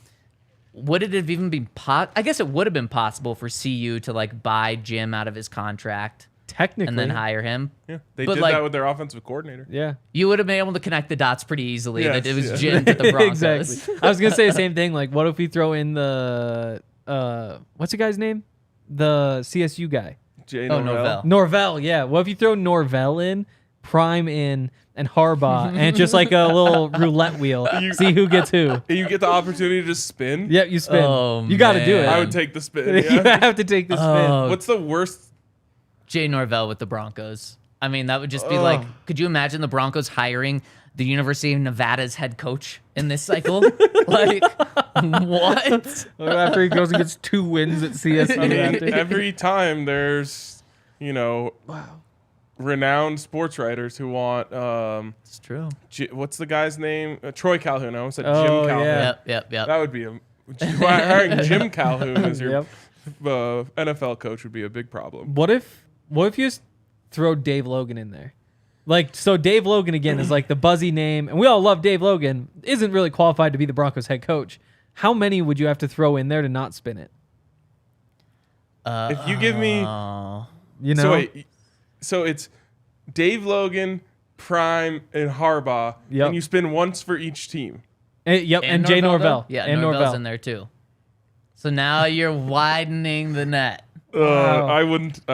would it have even been I guess it would have been possible for CU to like buy Jim out of his contract Technically. and then hire him. Yeah, they But, did like, that with their offensive coordinator. Yeah. You would have been able to connect the dots pretty easily that it was Yes, Jim to the Broncos. Exactly. I was gonna say the same thing. Like, what if we throw in the what's the guy's name? The CSU guy. Jay Oh, Norvell. Norvell. Norvell. Yeah. What if you throw Norvell in, Prime in, and Harbaugh, and it's just like a little roulette wheel. See who gets who. And you get the opportunity to just spin. Yep, you spin. Oh, you got to do it. man. I would take the spin. You Yeah. have to take the spin. Oh, What's the worst? Jay Norvell with the Broncos. I mean, that would just be like, could you imagine the Broncos hiring the University of Nevada's head coach in this cycle? Like, what? After he goes and gets 2 wins at CSU. I mean, after. every time there's, renowned sports writers who want, It's true. what's the guy's name? Troy Calhoun. I almost said Oh, Jim Calhoun. yeah. Yep. That would be hiring Jim Calhoun as your Yep. NFL coach would be a big problem. What if you just throw Dave Logan in there? Like, so Dave Logan again is like the buzzy name, and we all love Dave Logan, isn't really qualified to be the Broncos head coach. How many would you have to throw in there to not spin it? If you give me, You know? so wait, so it's Dave Logan, Prime, and Harbaugh, Yep. and you spin once for each team. Yep, and Jay Norvell. Yeah, and Norvell's Norvell. in there too. So now you're widening the net. Wow. I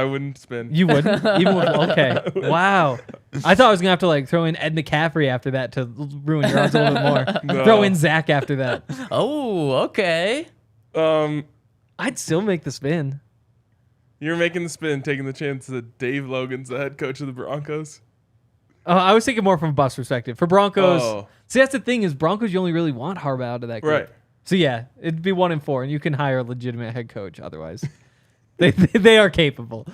wouldn't spin. You wouldn't? Even with, okay. Wow. I thought I was going to have to like throw in Ed McCaffrey after that to ruin your odds a little bit more. No. Throw in Zach after that. Oh, okay. I'd still make the spin. You're making the spin, taking the chance that Dave Logan's the head coach of the Broncos. I was thinking more from a Buffs perspective. For Broncos, Oh. see, that's the thing is Broncos, you only really want Harbaugh out of that group. Right. So yeah, it'd be 1-4, and you can hire a legitimate head coach otherwise. they are capable.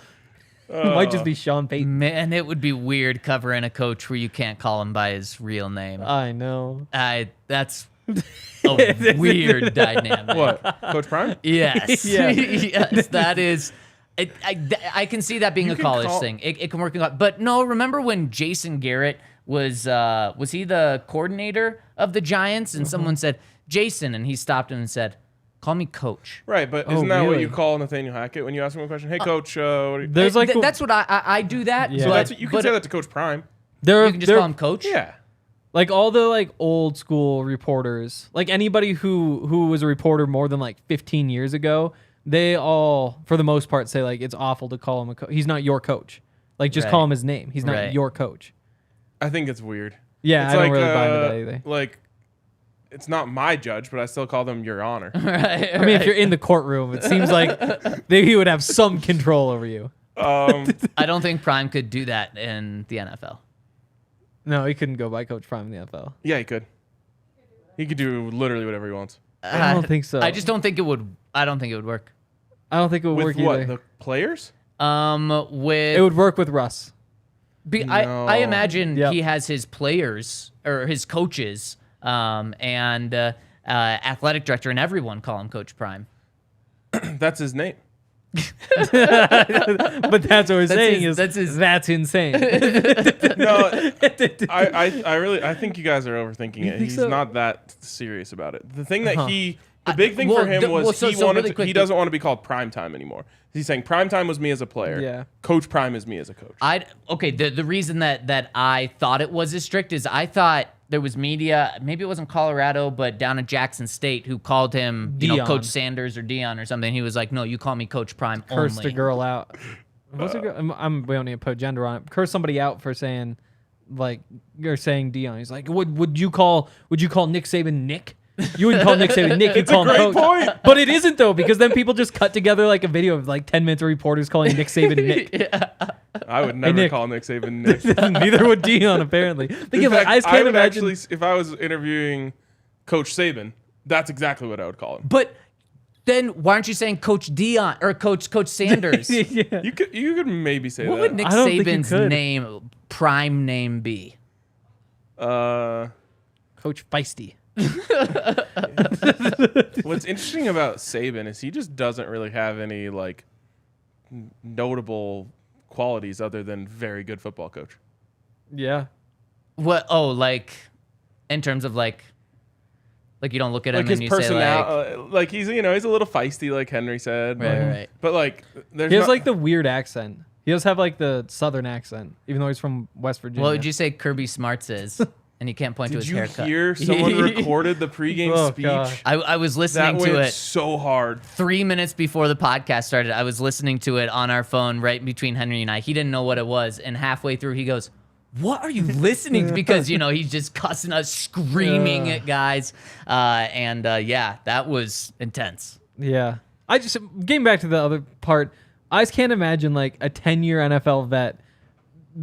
It might just be Sean Payton. Man, it would be weird covering a coach where you can't call him by his real name. I know. That's a weird dynamic. What? Coach Prime? Yes. Yeah. Yes, that is. I can see that being You a can college call- thing. It can work. But no, remember when Jason Garrett was he the coordinator of the Giants? And someone said, Jason, and he stopped him and said, call me coach. Right, but Oh, isn't that what really? you call Nathaniel Hackett when you ask him a question? Hey, coach, what do you... There's like That's what I do that. Yeah. So but, that's you can but say that to Coach Prime. there, you can just there- call him coach. Yeah. like all the like old school reporters, like anybody who was a reporter more than like 15 years ago, they all for the most part say like it's awful to call him a coach. He's not your coach. Like just call Right. him his name. He's not Right. your coach. I think it's weird. Yeah, It's I don't really buy into that either. Like, it's not my judge, but I still call them Your Honor. Right. I mean, if you're in the courtroom, it seems like he would have some control over you. I don't think Prime could do that in the NFL. No, he couldn't go by Coach Prime in the NFL. Yeah, he could. He could do literally whatever he wants. I don't think so. I just don't think it would. I don't think it would work. I don't think it would With work what? either. The players? With It would work with Russ. I No. imagine Yep. he has his players or his coaches and athletic director and everyone call him Coach Prime. That's his name. But that's what we're saying his- is that's insane. No, I think you guys are overthinking it. think He's so? not that serious about it. The thing that Uh-huh. the big thing for him was so he wanted really to, quick, he doesn't want to be called Primetime anymore. He's saying Primetime was me as a player. Yeah. Coach Prime is me as a coach. The reason that I thought it was as strict is I thought there was media, maybe it wasn't Colorado, but down at Jackson State, who called him, Dion. Coach Sanders or Dion or something. He was like, no, you call me Coach Prime Cursed only. a girl out. What's a girl? We don't need to put gender on it. Curse somebody out for saying, like, you're saying Dion. He's like, would you call Nick Saban Nick? You wouldn't call Nick Saban Nick. You'd call him great Coach. point. But it isn't though, because then people just cut together like a video of like 10 minutes of reporters calling Nick Saban Nick. I would never Nick. call Nick Saban Nick. Neither would Dion apparently. In Thinking like fact, I just I can't would imagine. actually, if I was interviewing Coach Saban, That's exactly what I would call him. But then why aren't you saying Coach Dion or Coach Sanders? Yeah. You could maybe say What that. would Nick I don't think you Saban's could. prime name be? Coach Feisty. What's interesting about Saban is he just doesn't really have any like notable qualities other than very good football coach. Yeah. What? Oh, like in terms of like you don't look at him Like his and you say personality, like he's he's a little feisty, like Henry said. Right. But like there's He has not- like the weird accent. He does have like the southern accent, even though he's from West Virginia. What would you say Kirby Smarts is? And he can't point to Did his you haircut. hear someone recorded the pregame Oh, speech? gosh. I was That listening went to it so hard. 3 minutes before the podcast started. I was listening to it on our phone right between Henry and I. He didn't know what it was, and halfway through he goes, "What are you listening to?" Because he's just cussing us, screaming at guys, yeah, that was intense. Yeah. I just, getting back to the other part, I just can't imagine like a 10-year NFL vet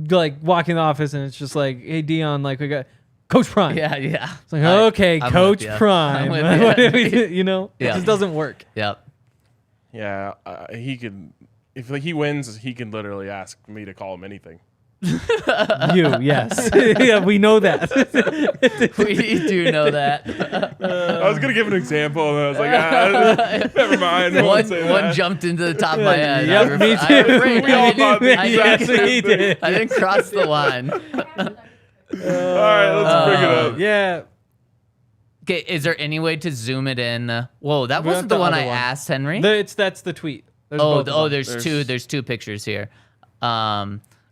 like walking in the office and it's just like, "Hey, Dion, like we got Coach Prime." Yeah. It's like, okay, I'm Coach with ya. Prime. I'm What with do ya. we do? It Yeah. just doesn't work. Yep. Yeah, he could. If he wins, he can literally ask me to call him anything. Yes. Yeah, we know that. We do know that. I was gonna give an example, and I was like, never mind. I won't say One that. jumped into the top of my head. Yep, me I too. refrained. We all thought the exact same we thing. did. I didn't cross the line. All right, let's bring it up. Yeah. Okay, is there any way to zoom it in? Whoa, that We wasn't want the the one other I one. asked, Henry. That's the tweet. There's both of them. There's two pictures here.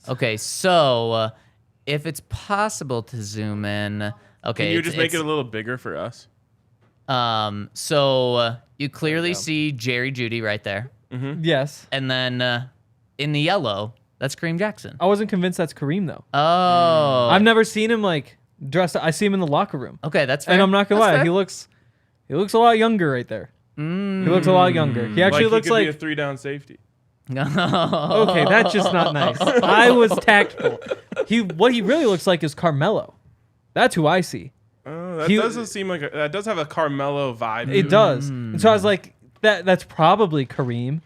Okay, so if it's possible to zoom in, okay. Can you it's- just make it it's- a little bigger for us? So you clearly see Jerry Jeudy right there, Yes. and then in the yellow, that's Kareem Jackson. I wasn't convinced that's Kareem though. Oh, I've never seen him like dressed up. I see him in the locker room. okay, that's fair. And I'm not gonna That's lie, fair. he looks a lot younger right there. He looks a lot younger. He actually Like looks he could be like a 3-down safety. okay, that's just not nice. I was tactful. What he really looks like is Carmelo. That's who I see. That He- doesn't seem like that does have a Carmelo vibe. It does. And so I was like, that's probably Kareem,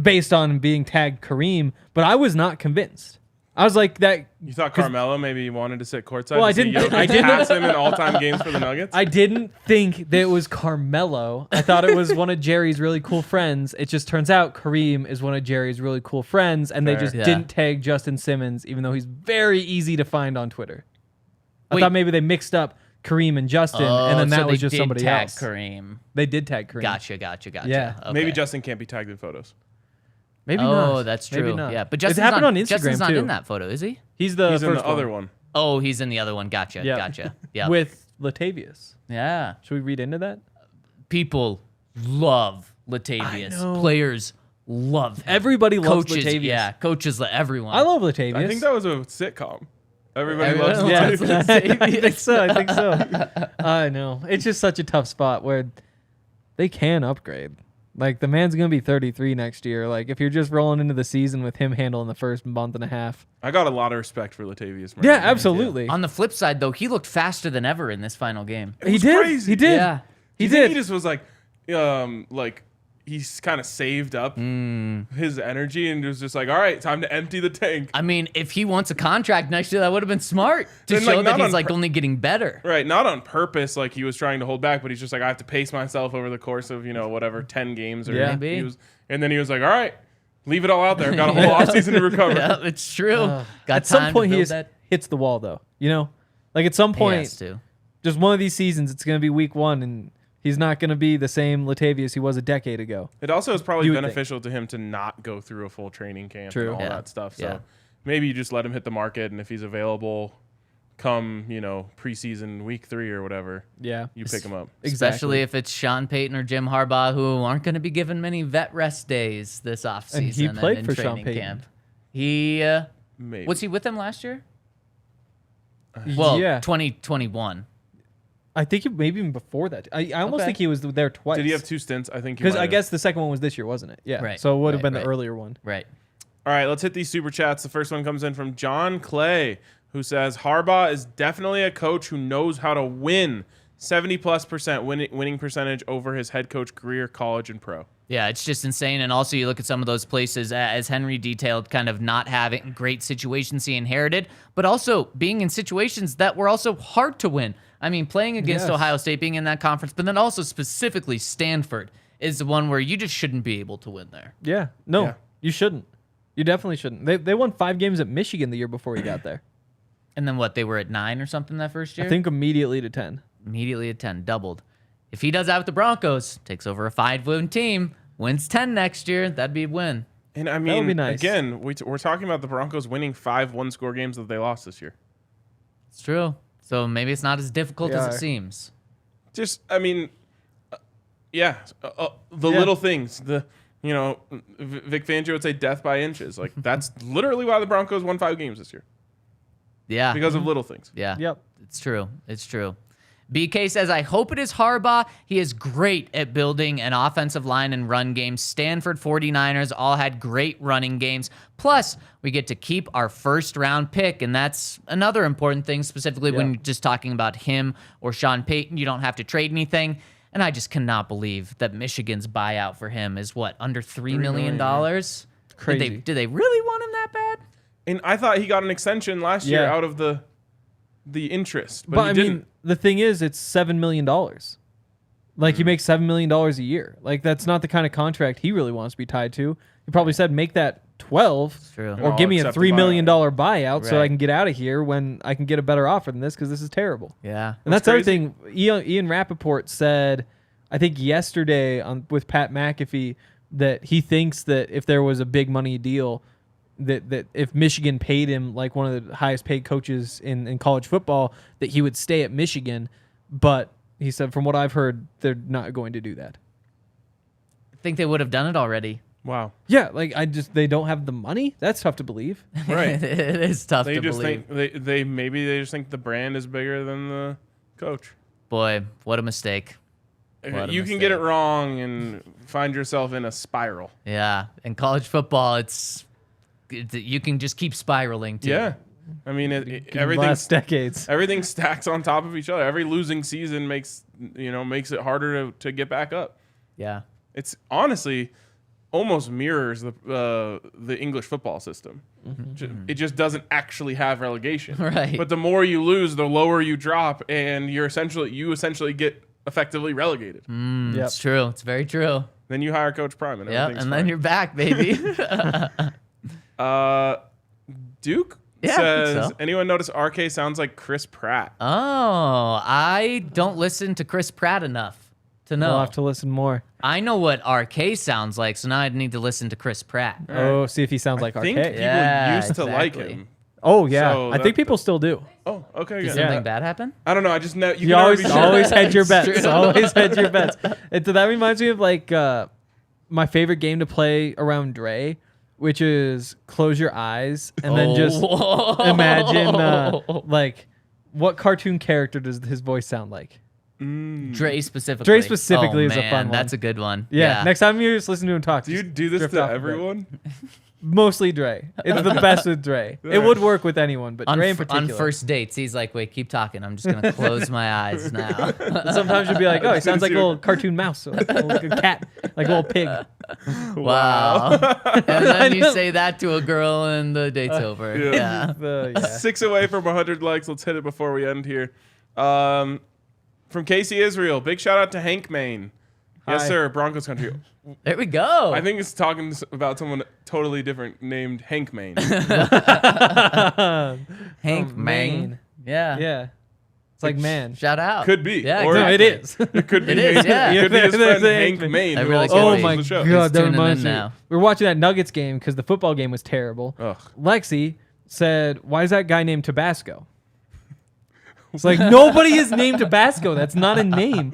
based on being tagged Kareem. But I was not convinced. I was like that. You thought Carmelo maybe wanted to sit courtside? Well, I to see didn't- Jokic I didn't- pass him in all-time games for the Nuggets. I didn't think that it was Carmelo. I thought it was one of Jerry's really cool friends. It just turns out Kareem is one of Jerry's really cool friends, and they Fair. just Yeah. didn't tag Justin Simmons, even though he's very easy to find on Twitter. I Wait. thought maybe they mixed up Kareem and Justin, and then so that they was just did somebody tag else. Kareem. They did tag Kareem. Gotcha. Yeah. Okay. Maybe Justin can't be tagged in photos. Maybe not. Oh, that's Maybe true. not. Yeah, but it Justin's happened not, on Instagram Justin's not too. in that photo, is he? He's the He's in first the other one. Oh, he's in the other one. Gotcha. Yeah. Gotcha. Yeah. with Latavius. Yeah. Should we read into that? People love Latavius. know. Players love him. Everybody loves coaches, Latavius. Yeah, coaches, everyone. I love Latavius. I think that was a sitcom. Everybody Everyone loves Yeah, loves Latavius. I think so. I think so. I know. It's just such a tough spot where they can upgrade. Like the man's gonna be 33 next year. Like if you're just rolling into the season with him handling the first month and a half. I got a lot of respect for Latavius. Yeah, Murray. absolutely. On the flip side, though, he looked faster than ever in this final game. It He was did. crazy. He did. Yeah. He Do you think did. He just was like he's kind of saved up his energy and was just like, all right, time to empty the tank. I mean, if he wants a contract next year, that would have been smart to And, show like, that not he's on like only getting better. Right, not on purpose, like he was trying to hold back, but he's just like, I have to pace myself over the course of whatever 10 games or Yeah. Maybe. he was, and then he was like, all right, leave it all out there. Got a whole offseason to recover. Yeah, it's true. Got At some time point to he build just that. hits the wall though. You know? Like at some He point, has to. just one of these seasons, it's gonna be week 1 and he's not gonna be the same Latavius he was a decade ago. It also is probably You would think. beneficial to him to not go through a full training camp True. and all Yeah. that stuff. So Yeah. maybe you just let him hit the market, and if he's available come, preseason week 3 or whatever, Yeah. you pick him up. Especially if it's Sean Payton or Jim Harbaugh, who aren't going to be given many vet rest days this offseason. And he played in for Sean training Payton. camp. He Maybe. was he with them last year? Well, yeah. 2021. I think maybe even before that. I almost Okay. think he was there twice. Did he have 2 stints? I think he Because might I have. guess the second one was this year, wasn't it? Yeah. Right, So it would have right, been the right. earlier one. Right. All right, let's hit these super chats. The first one comes in from John Clay, who says Harbaugh is definitely a coach who knows how to win. 70+% winning percentage over his head coach career, college, and pro. Yeah, it's just insane. And also, you look at some of those places, as Henry detailed, kind of not having great situations he inherited, but also being in situations that were also hard to win. I mean, playing against Ohio State, being in that conference, but then also specifically Stanford is the one where you just shouldn't be able to win there. Yeah. No, you shouldn't. You definitely shouldn't. They won 5 games at Michigan the year before he got there. And then what, they were at 9 or something that first year? I think immediately to 10. Immediately at 10, doubled. If he does that with the Broncos, takes over a 5-win team, wins 10 next year, that'd be a win. And I would mean, be nice. again, we're talking about the Broncos winning 5 one-score games that they lost this year. It's true. So maybe it's not as difficult as it seems. Just, I mean, the little things. Vic Fangio would say death by inches. Like, that's literally why the Broncos won 5 games this year. Yeah. Because of little things. Yeah. Yep. It's true. It's true. BK says, I hope it is Harbaugh. He is great at building an offensive line and run game. Stanford 49ers all had great running games. Plus, we get to keep our first-round pick, and that's another important thing, specifically when you're just talking about him or Sean Payton. You don't have to trade anything. And I just cannot believe that Michigan's buyout for him is, under $3 million? Crazy. Did they really want him that bad? And I thought he got an extension last year out of the interest. But he I didn't. mean, the thing is, it's $7 million. Like, he makes $7 million a year. Like, that's not the kind of contract he really wants to be tied to. He probably said, make that 12 True. or I'll give me a accept $3 the million buyout so Right. I can get out of here when I can get a better offer than this because this is terrible. Yeah. And that's the other crazy. thing. Ian Rappaport said, I think yesterday with Pat McAfee, that he thinks that if there was a big money deal, that if Michigan paid him like one of the highest paid coaches in college football, that he would stay at Michigan. But he said, from what I've heard, they're not going to do that. I think they would have done it already. Wow. Yeah, like they don't have the money. That's tough to believe. Right. It is tough They to just believe. think they just think the brand is bigger than the coach. Boy, what a mistake. What a You can get it mistake. wrong and find yourself in a spiral. Yeah. In college football, you can just keep spiraling too. Yeah. I mean, Last decades. everything stacks on top of each other. Every losing season makes it harder to get back up. Yeah. It's honestly almost mirrors the English football system. It just doesn't actually have relegation. Right. But the more you lose, the lower you drop, and you essentially get effectively relegated. Yep. It's true. It's very true. Then you hire Coach Prime, and Yeah. everything's And fine. then you're back, baby. Duke Yeah, I think says, so. anyone notice RK sounds like Chris Pratt? Oh, I don't listen to Chris Pratt enough to know. I'll have to listen more. I know what RK sounds like, so now I need to listen to Chris Pratt. Oh, see if he sounds like I think RK. people Yeah, used to like exactly. him. Oh, yeah. So I think people still do. Oh, okay. Did Yeah. something bad happen? I don't know. I just know you You can always, never be sure. always hedge your It's bets. true. Always hedge your bets. That reminds me of like my favorite game to play around Dre, which is close your eyes and then just imagine like what cartoon character does his voice sound like? Dre specifically. Dre specifically Oh, is a man, fun one. That's a good one. Yeah. Next time you just listen to him talk, Do you just do this drift to off a bit. everyone? Mostly Dre. It's the best with Dre. It would work with anyone, but On, Dre in on particular. first dates, he's like, wait, keep talking. I'm just going to close my eyes now. Sometimes you'll be like, oh, he sounds like a little cartoon mouse, or like a cat, like a little pig. Wow. And then you say that to a girl and the date's over. yeah. Yeah. 6 away from 100 likes. Let's hit it before we end here. From Casey Israel, big shout out to Hank Main. Yes, Hi. sir. Broncos country. There we go. I think it's talking about someone totally different named Hank Main. Hank Main. Yeah. Yeah. It's like, man. Shout out. Could be. Yeah, Or No, exactly. it is. It could be. It is, yeah. It could be his There's friend a Hank Hank Main. I who really also could Oh be. watches my the show. god, that tuning in reminds me. now. We were watching that Nuggets game because the football game was terrible. Ugh. Lexi said, "Why is that guy named Tabasco?" It's like nobody is named Tabasco. That's not a name.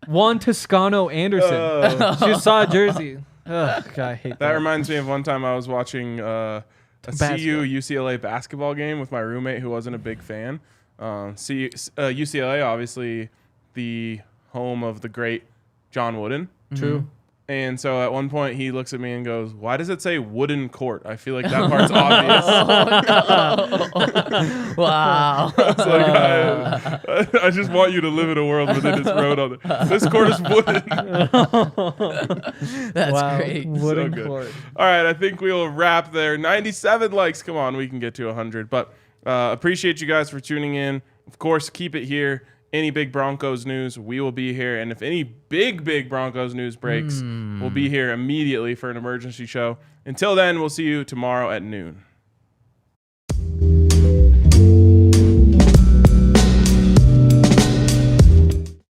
Juan Toscano Anderson. She just saw a jersey. Ugh, God, I hate That that. reminds me of one time I was watching a Tabasco. CU UCLA basketball game with my roommate who wasn't a big fan. UCLA, obviously the home of the great John Wooden. True. And so at one point he looks at me and goes, "Why does it say wooden court? I feel like that part's obvious." Wow. It's like, I just want you to live in a world where they just wrote on it. This court is wooden. That's Wow. great. Wooden good. court. All right, I think we will wrap there. 97 likes. Come on, we can get to 100. But appreciate you guys for tuning in. Of course, keep it here. Any big Broncos news, we will be here. And if any big Broncos news breaks, we'll be here immediately for an emergency show. Until then, we'll see you tomorrow at noon.